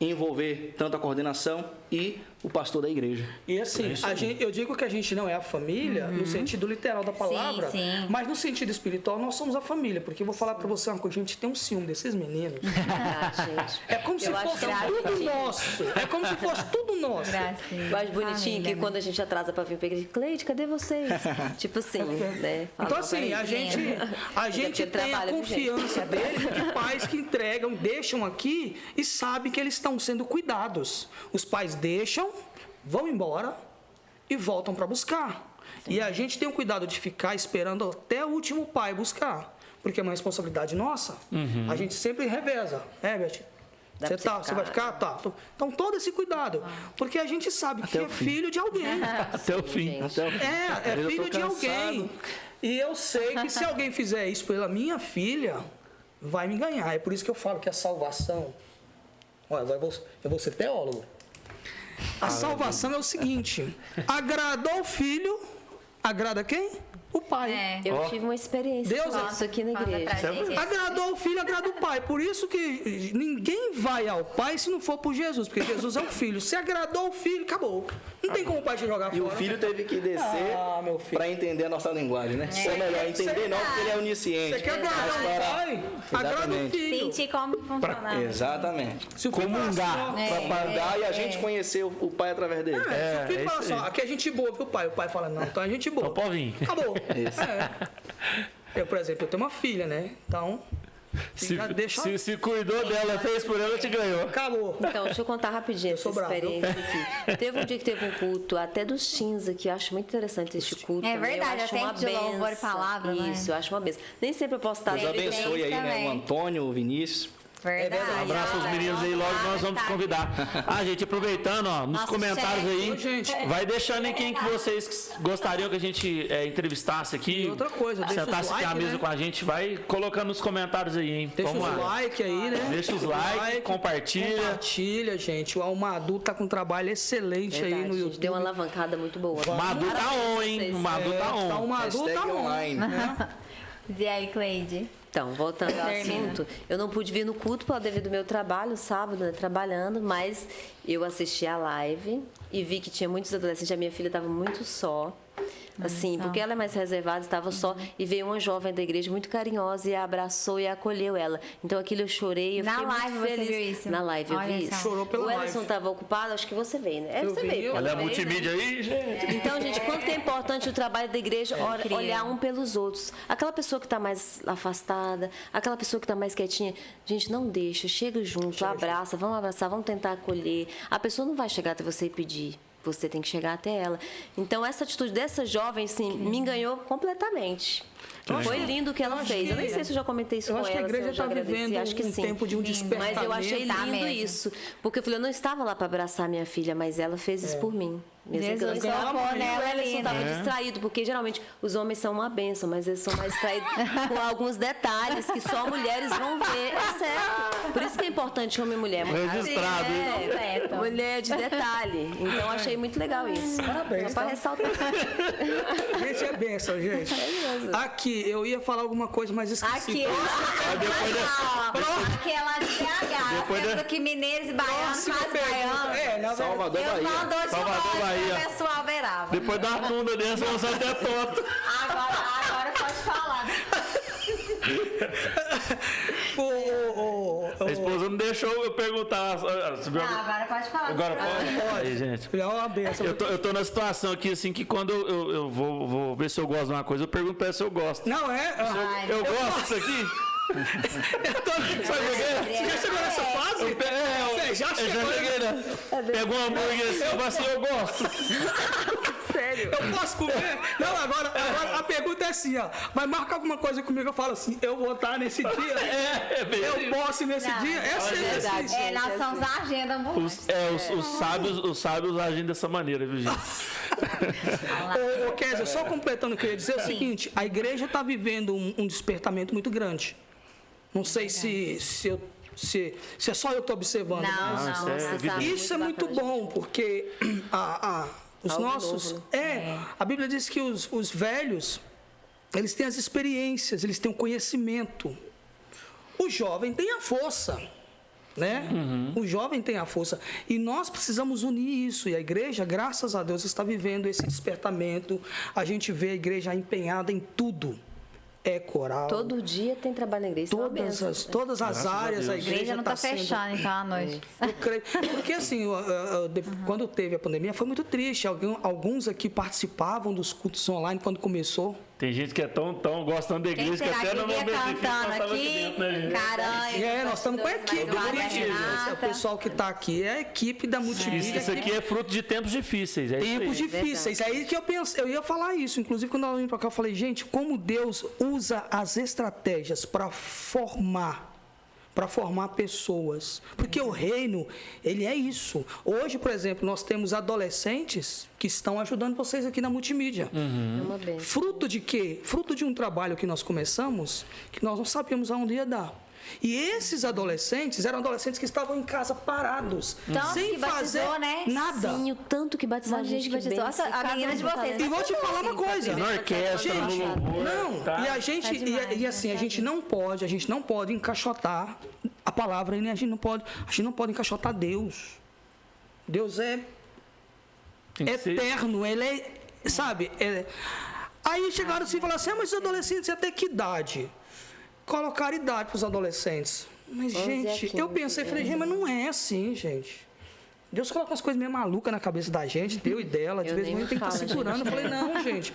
Envolver tanto a coordenação e o pastor da igreja. E assim, eu digo que a gente não é a família no sentido literal da palavra, sim. mas no sentido espiritual nós somos a família, porque eu vou falar pra você uma coisa, a gente tem um ciúme desses meninos. Gente. É como se fosse tudo nosso. É como se fosse tudo nosso. Eu acho bonitinho que quando a gente atrasa pra vir pra igreja, Cleide, cadê vocês? Tipo assim, né? Então assim, a gente tem a confiança dele de pais que entregam, deixam aqui e sabem que eles estão sendo cuidados. Os pais deixam, vão embora e voltam para buscar. E a gente tem o cuidado de ficar esperando até o último pai buscar. Porque é uma responsabilidade nossa. A gente sempre reveza. Beth? Você vai ficar? Tá. Então, todo esse cuidado. Porque a gente sabe que é filho de alguém. Até o fim. É filho de alguém. E eu sei que se alguém fizer isso pela minha filha, vai me ganhar. É por isso que eu falo que a salvação... Olha, eu vou ser teólogo. A salvação é o seguinte: agradou o filho, agrada quem? O pai. Eu tive uma experiência com isso aqui na igreja. Agradou o filho, agrada o pai. Por isso que ninguém vai ao pai se não for por Jesus, porque Jesus é o filho. Se agradou o filho, acabou. Não tem como o pai te jogar fora. E o filho teve que descer para entender a nossa linguagem, né? Ou melhor, entender não, porque ele é onisciente. Você quer agradar o pai? Agrada o filho. Sentir como funciona. Exatamente. Se o filho comungar. Para pagar e a gente conhecer o pai através dele. Se o filho fala assim, aqui é gente boa, viu, pai? O pai fala, não, então é gente boa. Pode vir. Acabou. Eu, por exemplo, eu tenho uma filha, né? Então, se cuidou dela, fez por ela, te ganhou. acabou. Então, deixa eu contar rapidinho essa experiência aqui. Teve um dia que teve um culto, até dos teens aqui, eu acho muito interessante este culto. É verdade, eu acho até uma de louvor e palavra, né? Isso, eu acho uma benção. Nem sempre eu posso estar... Deus abençoe aí, né? O Antônio, o Vinícius. Verdade. Um abraço aos meninos aí, logo nós vamos te convidar. Gente, aproveitando, nos Nossa, comentários aí, gente. vai deixando aí quem que vocês gostariam que a gente entrevistasse aqui. E outra coisa, deixa sentasse os aqui à like, mesa né? com a gente, vai colocando nos comentários aí, hein? Deixa Vamos os lá. like aí, né? Deixa os likes, compartilha. Compartilha, gente. O Almadu tá com um trabalho excelente aí no Verdade, YouTube. deu uma alavancada muito boa. O Madu tá on, hein? O Madu tá on. O Madu tá Hashtag on. online. E aí, Cleide? Então, voltando ao Termina. assunto, eu não pude vir no culto devido ao meu trabalho, sábado, né, trabalhando, mas eu assisti a live e vi que tinha muitos adolescentes, a minha filha estava muito só. Assim, porque ela é mais reservada, estava só, e veio uma jovem da igreja muito carinhosa e a abraçou e acolheu ela. Então aquilo eu chorei, eu Na fiquei live muito você feliz. viu isso? Na live eu Olha vi só. isso. Chorou pela o Ellison live. estava ocupado, acho que você veio, né? Eu Você vi, veio. Olha a veio, multimídia aí, gente. Então, gente, quanto que é importante o trabalho da igreja, olhar um pelos outros. Aquela pessoa que está mais afastada, aquela pessoa que está mais quietinha, gente, não deixa, chega junto, abraça, vamos abraçar, vamos tentar acolher. A pessoa não vai chegar até você e pedir. Você tem que chegar até ela. Então, essa atitude dessa jovem, assim, me enganhou completamente. Foi lindo o que ela fez. Eu nem sei se eu já comentei isso Eu com acho que a ela. igreja está vivendo acho que um sim. tempo de um despertamento. Mas eu achei Tá lindo mesmo. isso. Porque eu falei, eu não estava lá para abraçar minha filha, mas ela fez isso por mim. Mesmo que eu não Jesus estava colocou ali, nela o ali, Ellison estava né? distraído, porque geralmente os homens são uma bênção, mas eles são mais distraídos com alguns detalhes que só mulheres vão ver. É certo. Por isso que é importante homem e mulher. Registrado, hein? Completo. Mulher de detalhe. Então eu achei muito legal isso. Parabéns, Só para tá? ressaltar. Gente, é benção, gente. Aqui, eu ia falar alguma coisa, mas esqueci. Aqui, aqui é lá de BH. Depois Temos da- aqui mineiros e baianos, Próxima quase pergunta. baianos. Salvador, Eu Bahia. não dou de Salvador, voz Bahia. pro pessoal verava. Depois da tunda dessa, você até tonto. Agora pode falar. A esposa não deixou eu perguntar. Agora pode falar. Agora pode? Aí, gente. É uma benção. Eu tô na situação aqui, assim, que quando eu vou ver se eu gosto de uma coisa, eu pergunto pra ela se eu gosto. Não, é? Eu gosto disso aqui? Sabe o que é? Você já chegou nessa fase? Você já Eu chegou já cheguei, né? Pega um hambúrguer assim, eu falo assim, eu gosto. Sério. Eu posso comer? Não, agora a pergunta é assim, ó. Vai marcar alguma coisa comigo? Eu falo assim, eu vou estar nesse dia? Eu posso ir nesse Não, dia? É sempre verdade. assim. É, nós somos a agenda ambulante. Os sábios agem dessa maneira, viu, gente? Ô, Kézia, só completando o que eu ia dizer, é o seguinte, a igreja está vivendo um despertamento muito grande. Não sei se é só eu estou observando. Não, isso não. é Você evidente. sabe. Isso é muito bom, porque os Algo nossos... novo, né? A Bíblia diz que os velhos, eles têm as experiências, eles têm o conhecimento. O jovem tem a força, né? O jovem tem a força. E nós precisamos unir isso. E a igreja, graças a Deus, está vivendo esse despertamento. A gente vê a igreja empenhada em tudo. É coral. Todo dia tem trabalho na igreja. isso é uma benção. Todas as áreas, a A igreja igreja não tá sendo... fechando, então, à noite. Eu creio. Porque assim, quando teve a pandemia, foi muito triste. Alguns aqui participavam dos cultos online quando começou. Tem gente que é tão gostando da igreja que até no momento difícil cantando aqui dentro, né? Caranha. Nós estamos com a equipe do Multimídia. O pessoal que está aqui é a equipe da Multimídia. Isso aqui é fruto de tempos difíceis. Tempos difíceis. É aí que eu ia falar isso. Inclusive, quando eu vim para cá, eu falei, gente, como Deus usa as estratégias para formar pessoas. Porque o reino, ele é isso. Hoje, por exemplo, nós temos adolescentes que estão ajudando vocês aqui na Multimídia. É uma bênção. Fruto de quê? Fruto de um trabalho que nós começamos, que nós não sabíamos aonde ia dar. E esses adolescentes eram adolescentes que estavam em casa parados, Tanto sem que batizou, fazer né? nada. Sim, o tanto que batizou Um a monte de gente, gente que batizou. benção. A menina de vocês. E vou te falar uma coisa. Na orquestra, no louvor. Não, tá? e a gente, Tá demais, e assim, né? a gente não pode encaixotar a palavra, e a gente não pode encaixotar Deus. Deus é Tem que ser- eterno, ele é, sabe? Aí chegaram assim e falaram assim, mas os adolescentes até que idade? Colocaram idade para os adolescentes. Mas, 11 a gente, 15, eu pensei, falei, gente, mas não é assim, gente. Deus coloca umas coisas meio malucas na cabeça da gente, deu e dela, de Eu vez em nem quando tem que estar falo, segurando. Eu falei, não, gente.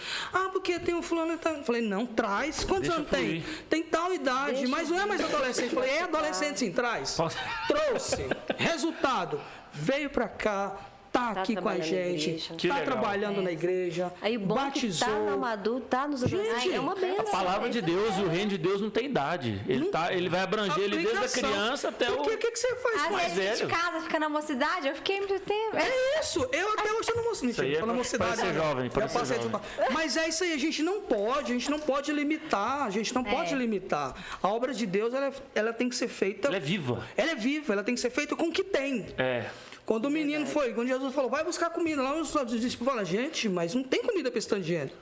Porque tem um fulano. Eu falei, não, traz. Quantos Deixa anos tem? fluir. Tem tal idade, mas não é mais adolescente. Eu falei, é adolescente sim, traz. Posso- Trouxe. Resultado, veio pra cá, tá aqui com a trabalhando na gente, igreja. Que tá legal. trabalhando na igreja, Aí o bom é que batizou. tá no Amador, tá nos adolescentes. Gente, É uma benção. A palavra de Deus e o reino de Deus não tem idade. Ele vai abranger ele desde a Aplicação. criança até o... Porque o que você faz Às com mais vezes de velho. casa, fica na mocidade, eu fiquei muito tempo. É isso, eu até hoje não moço. Isso aí é na mocidade. para ser jovem, para Eu ser passei jovem. tudo. Mas é isso aí, a gente não pode limitar, limitar. A obra de Deus, ela tem que ser feita. Ela é viva. Ela é viva, ela tem que ser feita com o que tem. É. Quando o menino quando Jesus falou, vai buscar comida, lá os discípulos falaram, gente, mas não tem comida para esse tanto de gente.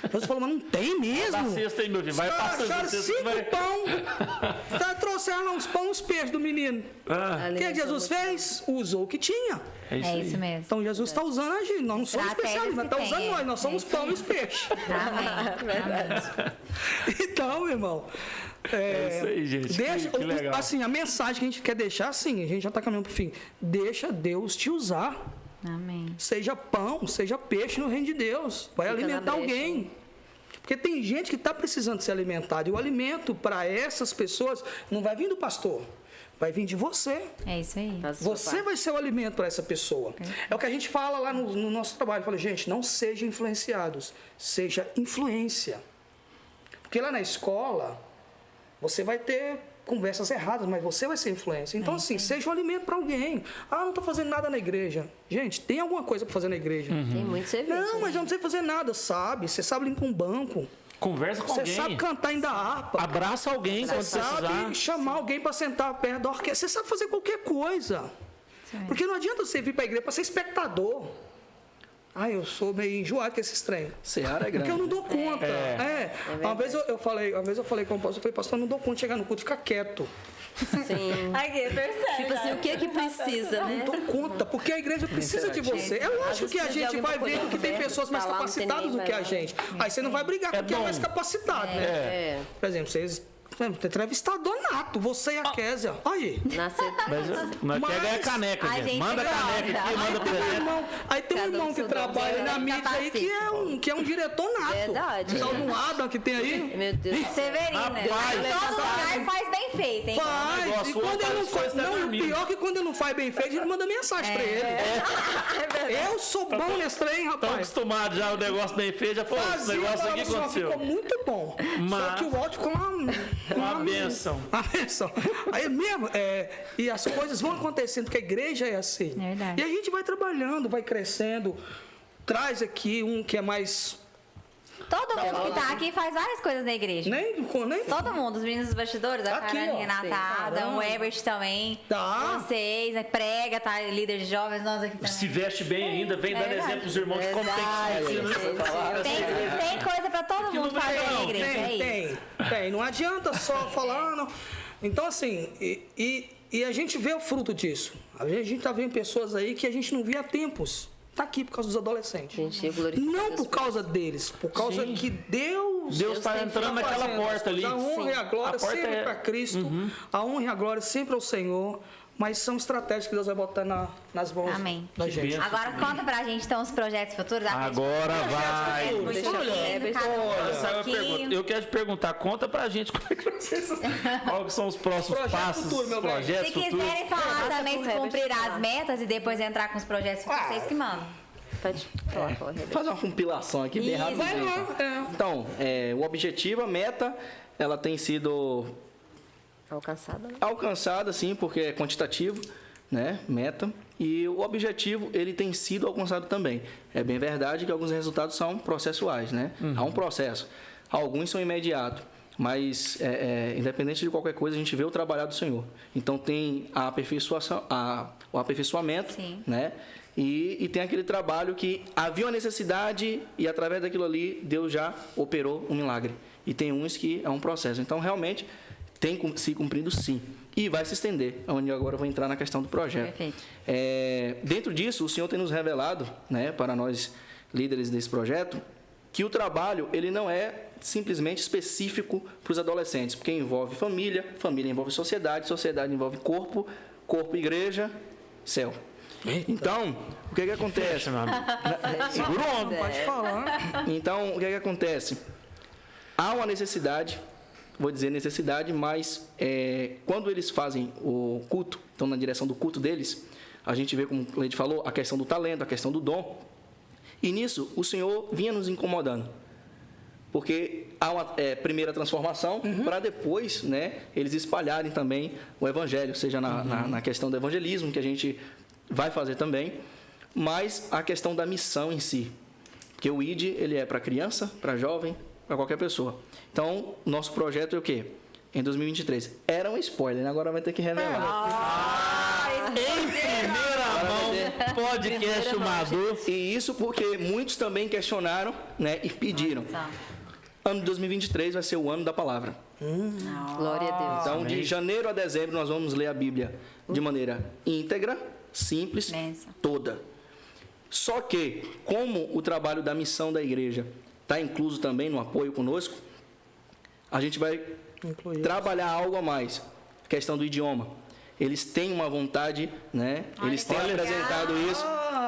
Jesus falou, mas não tem mesmo? Dá cesta aí, meu filho. Vai passando acharam cesta, 5 vai- pão, trouxeram lá uns pão e uns peixes do menino. Ah, O que Jesus fez? Usou o que tinha. é isso É aí. isso mesmo. Então Jesus está usando a gente, nós não somos Estratégias especialistas, que está usando tem, nós somos é pão e os peixes. Amém. Então, meu irmão, É isso aí, gente. deixa, Que legal. assim, a mensagem que a gente quer deixar, assim, a gente já está caminhando para o fim, deixa Deus te usar, Amém. seja pão, seja peixe no reino de Deus, vai Fica na alimentar brecha. alguém. Porque tem gente que está precisando ser alimentada, e o alimento para essas pessoas não vai vir do pastor, vai vir de você. É isso aí. Faz a sua Você parte. vai ser o alimento para essa pessoa. É o que a gente fala lá no nosso trabalho. Fala, gente, não sejam influenciados, seja influência. Porque lá na escola, você vai ter conversas erradas, mas você vai ser influência. Então, assim, seja um alimento para alguém. Não estou fazendo nada na igreja. Gente, tem alguma coisa para fazer na igreja. Tem muito serviço. Não, mas né? eu não sei fazer nada, sabe? Você sabe limpar um banco. Conversa com Você alguém. sabe cantar ainda harpa. Abraça alguém quando Você precisar. sabe chamar alguém para sentar perto da orquestra. Você sabe fazer qualquer coisa. Porque não adianta você vir para a igreja para ser espectador. Eu sou meio enjoado com esses trem. Seara é Porque eu grande. não dou conta. Uma vez eu falei com o pastor, eu falei, pastor, eu não dou conta de chegar no culto e ficar quieto. Sim. Aqui, percebe. Tipo assim, o que que precisa, né? Não dou conta, porque a igreja precisa de você. É lógico que a precisa de gente alguém vai pra ver poder que tem conversar, pessoas mais tá lá, não tem capacitadas do ninguém que a vai lá. gente. Aí você não vai brigar com quem é bom. mais capacitado, né? É. Por exemplo, vocês... Entrevistador nato, você e a Kézia. Aí. Nascer. Mas nós Mas quer ganhar caneca, a gente. gente Manda gosta. caneca aqui, manda presente. Aí tem um Cada um irmão que seu trabalha dom, na né? mídia aí que é um diretor nato. Verdade. Sabe um Adam que tem aí? Meu Deus do céu. Severina. Rapaz, Todo lugar faz bem feito, hein? Faz. negócio, E quando faz ele não as coisas faz. Não, e o dormindo. pior é que quando ele não faz bem feito, a gente manda mensagem pra ele. Eu sou bom nesse trem, Estão rapaz. acostumados já o negócio bem feito, já falou, esse Fazia, negócio aqui falava assim, ó, aconteceu. ficou muito bom. Só Mas- que o áudio ficou Uma bênção. Uma bênção. Aí mesmo, e as coisas vão acontecendo, porque a igreja é assim. É verdade. E a gente vai trabalhando, vai crescendo, traz aqui um que é mais... Todo mundo que tá aqui faz várias coisas na igreja. Nem Todo mundo, os meninos dos bastidores, a Aqui, Carolina, ó. Renatada, Caramba. o Ebert também. Tá. Vocês, né? Prega, tá? Líder de jovens, nós aqui também. Se veste bem ainda, vem dando verdade. exemplo pros irmãos de como tem que se vestir. né? Tem coisa pra todo mundo não fazer tem, na não. igreja, é isso. Tem. Não adianta só falar, não. Então, assim, e a gente vê o fruto disso. A gente tá vendo pessoas aí que a gente não via há tempos. Tá aqui por causa dos adolescentes. Gente, eu glorifico Não Deus por causa deles, por causa Sim. que Deus Está tem entrando tá naquela fazendo. porta ali. A honra e a glória A porta sempre é- para Cristo. A honra e a glória sempre ao Senhor. mas são estratégias que Deus vai botar nas mãos Amém. da gente. benção. Agora conta pra gente, então, os projetos futuros. Agora vai. Olha, Eu quero te perguntar, conta pra gente como é que vocês, quais são os próximos Projeto passos, futuro, meu bem. projetos se futuros. quiserem falar Passa também, pro se Herbert cumprir falar. as metas e depois entrar com os projetos futuros, vocês que mandam. Pode falar, Herbert. Fazer uma compilação aqui bem Isso. rápido. Vai lá. Então, o objetivo, a meta, ela tem sido Alcançada, né? alcançada, sim, porque é quantitativo, né? Meta. E o objetivo, ele tem sido alcançado também. É bem verdade que alguns resultados são processuais, né? Há um processo. Alguns são imediatos. Mas, independente de qualquer coisa, a gente vê o trabalhar do Senhor. Então, tem a aperfeiçoação, o aperfeiçoamento, Sim. né? E tem aquele trabalho que havia uma necessidade e, através daquilo ali, Deus já operou um milagre. E tem uns que é um processo. Então, realmente, tem se cumprido, sim. E vai se estender, onde agora eu vou entrar na questão do projeto. Perfeito. Dentro disso, o Senhor tem nos revelado, né, para nós líderes desse projeto, que o trabalho ele não é simplesmente específico para os adolescentes, porque envolve família, família envolve sociedade, sociedade envolve corpo, corpo igreja, céu. Então, o que acontece? Meu amigo. Segura o ombro. Pode falar. Então, o que acontece? Há uma necessidade, vou dizer necessidade, mas quando eles fazem o culto, estão na direção do culto deles, a gente vê, como o Leite falou, a questão do talento, a questão do dom. E nisso, o Senhor vinha nos incomodando. Porque há uma primeira transformação para depois, né, eles espalharem também o evangelho, seja na questão do evangelismo, que a gente vai fazer também, mas a questão da missão em si. Porque o ID, ele é para criança, para jovem, para qualquer pessoa. Então, nosso projeto é o quê? Em 2023. Era um spoiler, né? Agora vai ter que revelar. Em primeira mão, podcast Maduro. E isso porque muitos também questionaram, né, e pediram. Ano de 2023 vai ser o ano da palavra. Glória a Deus. Então, de janeiro a dezembro, nós vamos ler a Bíblia de maneira íntegra, simples, Benção. toda. Só que, como o trabalho da missão da igreja está incluso também no apoio conosco, a gente vai trabalhar algo a mais. Questão do idioma. Eles têm uma vontade, né? Eles têm apresentado isso.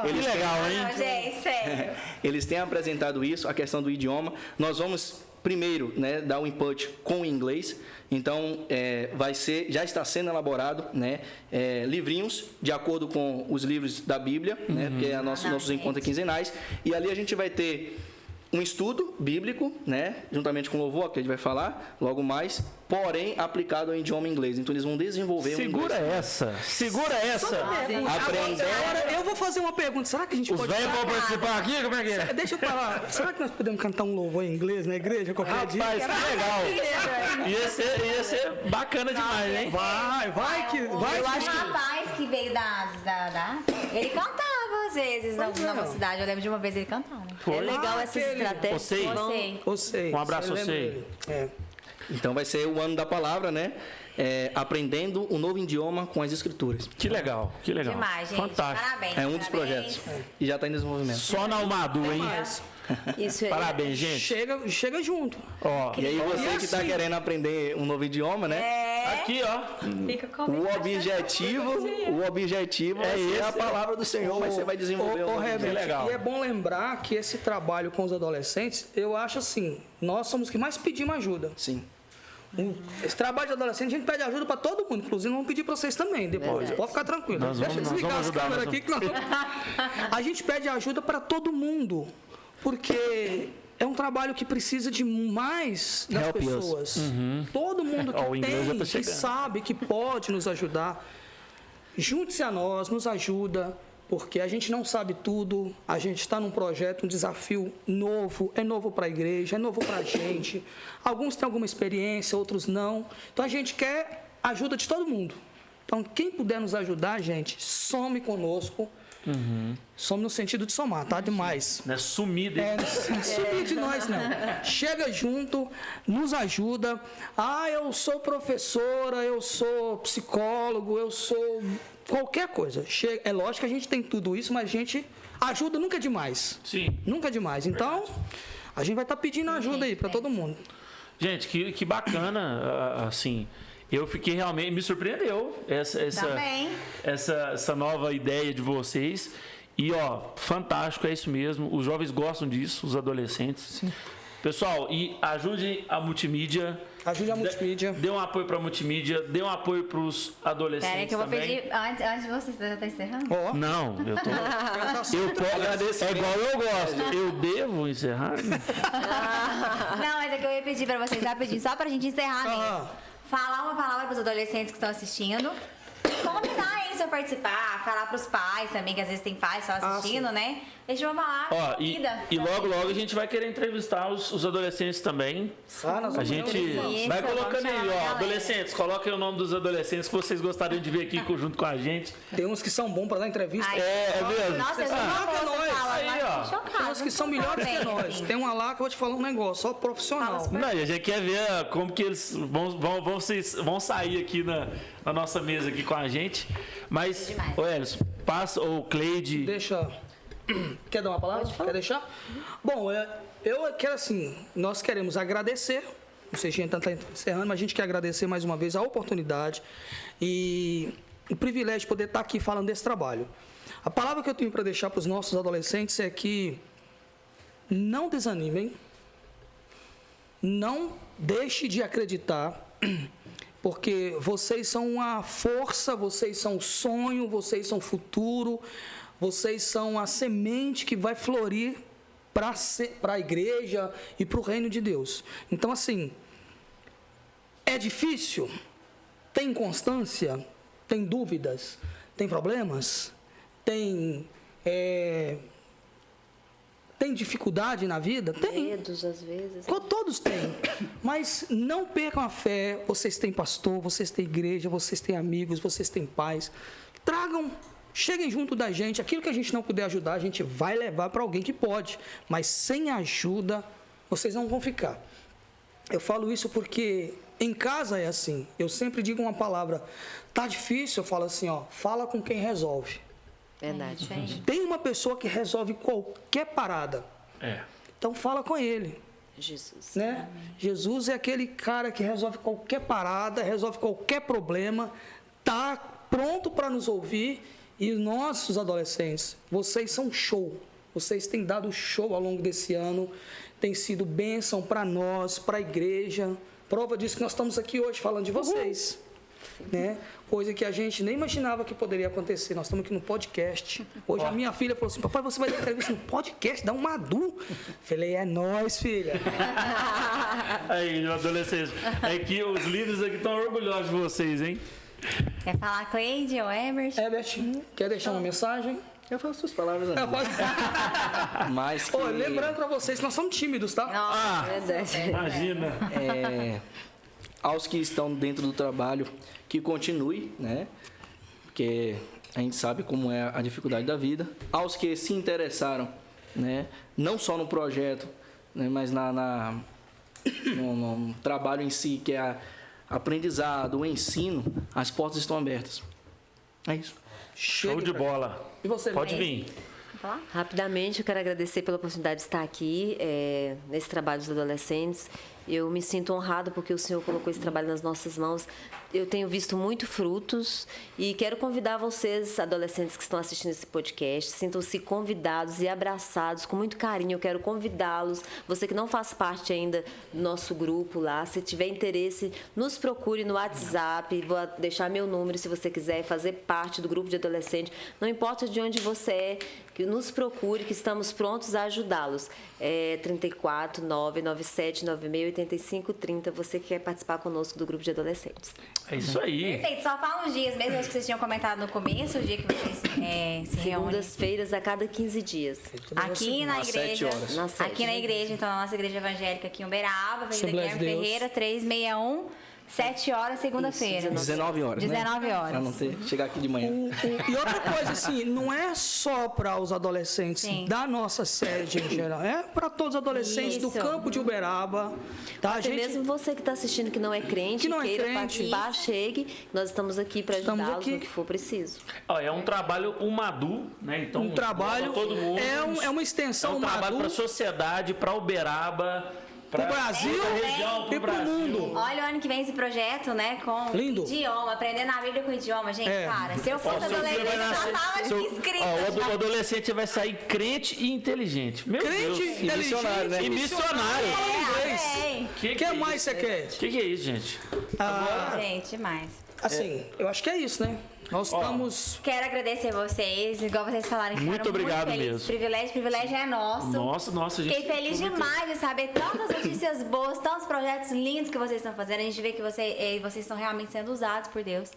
Eles legal, hein? Não, gente, sério. Eles têm apresentado isso, a questão do idioma. Nós vamos primeiro, né, dar o input com o inglês. Então, já está sendo elaborado, né, livrinhos de acordo com os livros da Bíblia, né, porque é nossos encontros quinzenais. E ali a gente vai ter um estudo bíblico, né, juntamente com o louvor, que a gente vai falar logo mais, porém aplicado ao idioma inglês. Então, eles vão desenvolver Segura inglês. Segura essa. Aprender. Eu vou fazer uma pergunta. Será que a gente Os pode... velhos vão participar aqui? Como é que é? Deixa eu falar. Será que nós podemos cantar um louvor em inglês na igreja qualquer dia? Rapaz, que legal. Ia ser bacana demais, hein? Vai que... Eu acho que o rapaz que veio ele cantava às vezes na nossa cidade. Eu lembro de uma vez ele cantava. É legal essas estratégias. Você. que vão- Sei. Um abraço a você. Então, vai ser o ano da palavra, né? Aprendendo um novo idioma com as escrituras. Que legal, que legal. Demais, gente. Fantástico. Parabéns. É um dos parabéns. projetos. E já está em desenvolvimento. Só na Almadu, hein? Isso é. Parabéns, gente. Chega junto. Ó, E aí você que está querendo aprender um novo idioma, né? aqui, ó. Fica com O objetivo é ser a palavra do Senhor, mas você vai desenvolver um novo Herbert, idioma. legal. E é bom lembrar que esse trabalho com os adolescentes, eu acho assim, nós somos os que mais pedimos ajuda. Sim. Esse trabalho de adolescente, a gente pede ajuda para todo mundo. Inclusive, vamos pedir para vocês também depois. Pode ficar tranquilo. Nós Deixa eu vamos desligar as ajudar, câmeras nós aqui. Que a gente pede ajuda para todo mundo. Porque é um trabalho que precisa de mais das Help us. pessoas. Todo mundo que Ó, o inglês já tem, tá que chegando. sabe, que pode nos ajudar, junte-se a nós, nos ajuda. Porque a gente não sabe tudo, a gente está num projeto, um desafio novo, é novo para a igreja, é novo para a gente. Alguns têm alguma experiência, outros não. Então a gente quer a ajuda de todo mundo. Então quem puder nos ajudar, gente, some conosco. Some no sentido de somar, tá? Demais. Não é sumida. Não subir de nós, não. Chega junto, nos ajuda. Eu sou professora, eu sou psicólogo, eu sou qualquer coisa. É lógico que a gente tem tudo isso, mas a gente ajuda nunca é demais. Sim. Nunca é demais. Então, a gente vai estar pedindo ajuda aí para todo mundo. Gente, que bacana, assim, eu fiquei realmente, me surpreendeu essa nova ideia de vocês. E ó, fantástico, é isso mesmo. Os jovens gostam disso, os adolescentes. Sim. Pessoal, e ajude a multimídia. Ajude a multimídia. Dê um apoio para a multimídia, dê um apoio para os adolescentes. Peraí, que eu vou também. pedir. Antes de você já encerrando? Ó. Não, eu tô. Eu posso agradecer. É igual eu gosto. Eu devo encerrar? Não, mas é que eu ia pedir pra vocês rapidinho, só pra gente encerrar mesmo. Falar uma palavra pros adolescentes que estão assistindo. Convidar eles a participar, falar pros pais também, que às vezes tem pais só assistindo, né? Deixa eu falar. Ó, e logo a gente vai querer entrevistar os adolescentes também. Nós A gente vai colocando aí, ó. Adolescentes, coloquem o nome dos adolescentes que vocês gostariam de ver aqui junto com a gente. Tem uns que são bons pra dar entrevista. Ai, É mesmo. Nossa, eu sou uma moça, fala, Aí, mas ó. tô chocada. Tem uns que são melhores que Bem, nós. assim. Tem uma lá que eu vou te falar um negócio, só profissional. Não, a gente quer ver como que eles vão sair aqui na nossa mesa aqui com a gente. Mas, Demais. ô Elis, passa, ou Cleide. Deixa. Quer dar uma palavra? Quer deixar? Bom, eu quero assim, nós queremos agradecer. Não sei se a gente está encerrando, mas a gente quer agradecer mais uma vez a oportunidade e o privilégio de poder estar aqui falando desse trabalho. A palavra que eu tenho para deixar para os nossos adolescentes é que não desanimem, não deixe de acreditar, porque vocês são uma força, vocês são sonho, vocês são futuro, vocês são a semente que vai florir para a igreja e para o reino de Deus. Então, assim, é difícil? Tem inconstância? Tem dúvidas? Tem problemas? Tem dificuldade na vida? Tem. Medos, às vezes. Todos têm. Mas não percam a fé. Vocês têm pastor, vocês têm igreja, vocês têm amigos, vocês têm pais. Cheguem junto da gente. Aquilo que a gente não puder ajudar, a gente vai levar para alguém que pode. Mas sem ajuda, vocês não vão ficar. Eu falo isso porque em casa é assim. Eu sempre digo uma palavra. Tá difícil, eu falo assim, ó. Fala com quem resolve. Verdade. Tem uma pessoa que resolve qualquer parada. Então fala com ele. Jesus. Né? Jesus é aquele cara que resolve qualquer parada, resolve qualquer problema, tá pronto para nos ouvir. E nossos adolescentes, vocês são show. Vocês têm dado show ao longo desse ano, tem sido bênção para nós, para a igreja. Prova disso que nós estamos aqui hoje falando de vocês. Né? Coisa que a gente nem imaginava que poderia acontecer. Nós estamos aqui no podcast. Hoje a minha filha falou assim: papai, você vai dar entrevista no podcast, dá um Madu. Falei, é nóis, filha. Aí, adolescentes. É que os líderes aqui estão orgulhosos de vocês, hein? Quer falar Cleide ou Ebert? Ebert, quer deixar uma mensagem? Eu faço suas palavras, né? Mas que... lembrando para vocês que nós somos tímidos, tá? Verdade. Imagina. Aos que estão dentro do trabalho, que continue, né? Porque a gente sabe como é a dificuldade da vida. Aos que se interessaram, né? Não só no projeto, né? Mas no trabalho em si, que é aprendizado, o ensino, as portas estão abertas. É isso. Show de bola. E você, Pode vir. Rapidamente, eu quero agradecer pela oportunidade de estar aqui nesse trabalho dos adolescentes. Eu me sinto honrado porque o Senhor colocou esse trabalho nas nossas mãos. Eu tenho visto muito frutos e quero convidar vocês, adolescentes que estão assistindo esse podcast, sintam-se convidados e abraçados com muito carinho. Eu quero convidá-los. Você que não faz parte ainda do nosso grupo lá, se tiver interesse, nos procure no WhatsApp. Vou deixar meu número se você quiser fazer parte do grupo de adolescentes. Não importa de onde você é, que nos procure, que estamos prontos a ajudá-los. 34 997 96 85 30. Você que quer participar conosco do grupo de adolescentes. É isso aí. Perfeito, só fala uns dias mesmo, acho que vocês tinham comentado no começo, o dia que vocês se reúnem. Segundas-feiras a cada 15 dias. Aqui na Às 7 igreja. horas. Aqui na igreja, então, na nossa igreja evangélica aqui em Uberaba, Avenida Assembleia de Guilherme Deus. Ferreira, 361, 7 horas, segunda-feira. 19 horas, né? 19 horas. Pra não chegar aqui de manhã. E outra coisa, assim, não é só para os adolescentes Sim. da nossa sede em geral, é para todos os adolescentes do Isso. campo de Uberaba. Tá? Até mesmo você que está assistindo que não é crente, Que não é queira crente. participar, chegue. Nós estamos aqui para Estamos ajudá-los aqui. no que for preciso. Ó, é um trabalho Madu, né? Então, Um trabalho, todo mundo. é uma extensão É um trabalho Madu. para a sociedade, para Uberaba, pro Brasil região, e pro mundo. Olha o ano que vem esse projeto, né? Com Lindo. idioma, aprendendo a Bíblia com idioma, gente, cara. Se eu fosse adolescente, eu já tava inscrita. O adolescente vai sair crente e inteligente. Meu Crente, Deus. inteligente missionário, né? E missionário. O que mais você quer? O que é isso, gente? Gente, demais. Assim, eu acho que é isso, né? Nós estamos... Quero agradecer vocês, igual vocês falaram, que Muito ficaram obrigado muito felizes. mesmo. Privilégio é nosso. Nossa, gente. Fiquei feliz demais de saber tantas notícias boas, tantos projetos lindos que vocês estão fazendo. A gente vê que vocês estão realmente sendo usados por Deus.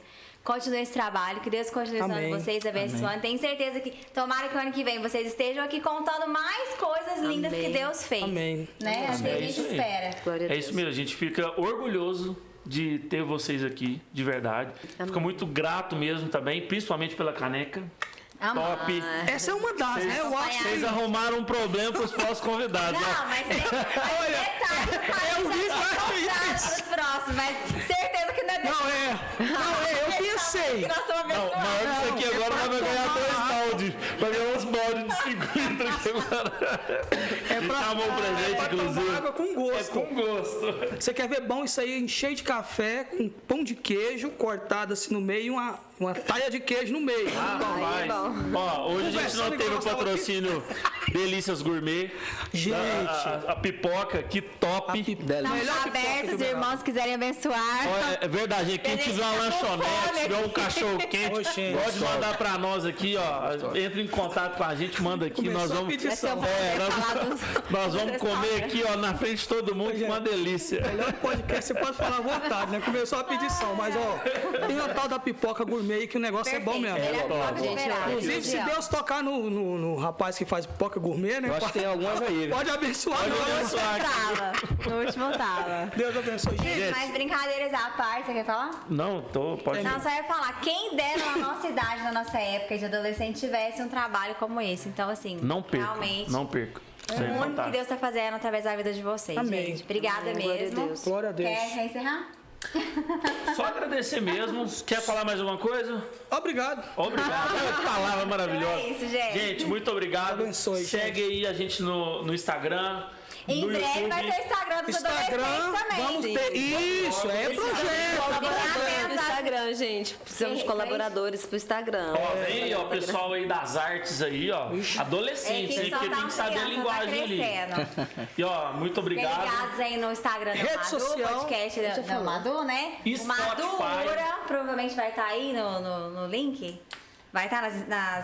Continue esse trabalho, que Deus continue usando vocês, abençoando. Tenho certeza que, tomara que o ano que vem vocês estejam aqui contando mais coisas lindas que Deus fez. Amém. Né? Assim a gente espera. Glória a É isso mesmo, a gente fica orgulhoso de ter vocês aqui, de verdade. Fica muito grato mesmo também, principalmente pela caneca. Top. Essa é uma das, né? Eu acho Vocês arrumaram um problema para os próximos convidados. Não, mas detalhe, os próximos, mas certeza que não é eu pensei. que nós estamos abençoados. Maior que isso aqui agora nós vamos ganhar 2 baldes. Vai ganhar uns baldes de 5 litros aqui agora. É pra, Chamou um presente, pra tomar inclusive. água com gosto. Com gosto. Você quer ver bom isso aí, cheio de café, com pão de queijo cortado assim no meio e uma taia de queijo no meio. Rapaz. Ó, hoje a gente não teve o patrocínio Delícias Gourmet. Gente. A pipoca, que top. Estamos abertos, irmãos, se quiserem abençoar. Ó, é verdade, quem tiver uma lanchonete, tiver um cachorro quente, pode mandar pra nós aqui, ó. Entra em contato com a gente, manda aqui, nós vamos. Nós vamos comer aqui, ó, na frente de todo mundo, com uma delícia. Melhor podcast, você pode falar à vontade, né? Começou a pedição, mas ó, tem a tal da pipoca gourmet que o negócio é bom mesmo. Inclusive, se Deus tocar no rapaz que faz pipoca gourmet, né? Eu acho que tem algumas aí. Pode abençoar. No último tava. Deus abençoe. Gente, mas brincadeiras à parte, você quer falar? Não, pode. Não, só ia falar, quem dera na nossa idade, na nossa época de adolescente, tivesse um trabalho como esse. Então, assim, Não perca, realmente, não perca. Isso é o único que fantástico. Deus está fazendo através da vida de vocês, Amém. gente. Obrigada Glória a mesmo. Deus. Glória a Deus. Quer encerrar? Só agradecer mesmo. Quer falar mais alguma coisa? Obrigado. Obrigado. Que palavra maravilhosa. É isso, gente. Gente, muito obrigado. Abençoe, Segue aí a gente no Instagram. Em no breve YouTube. vai ter o Instagram dos adolescentes também. Vamos ter. Isso, é projeto. Deus. No Instagram, gente. Precisamos de colaboradores pro Instagram. Ó, vem, ó, pessoal aí das artes aí, ó. Adolescentes, aí, porque tem que saber a linguagem ali. E ó, muito Fiquem obrigado. ligados aí no Instagram do Rede Madu, social. podcast do Madu, né? E O Madu Spotify. Ura provavelmente vai estar aí no link. Vai estar na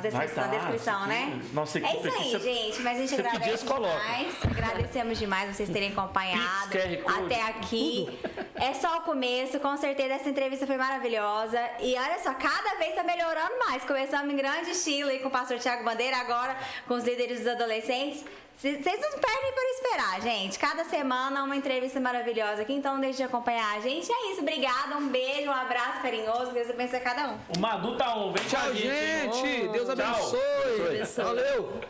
descrição, né? Nossa, É isso aí, você- gente. Mas a gente você pedir, agradece coloca. demais. Agradecemos demais vocês terem acompanhado Pix, QR Code. até aqui. É só o começo. Com certeza essa entrevista foi maravilhosa. E olha só, cada vez tá melhorando mais. Começamos em grande estilo aí com o pastor Thiago Bandeira, agora com os líderes dos adolescentes. Vocês não perdem por esperar, gente. Cada semana uma entrevista maravilhosa aqui, então não deixe de acompanhar a gente. É isso, obrigada, um beijo, um abraço carinhoso, Deus abençoe cada um. O Madu tá on, vem com a Tchau, gente. gente. Deus Tchau. abençoe. Valeu.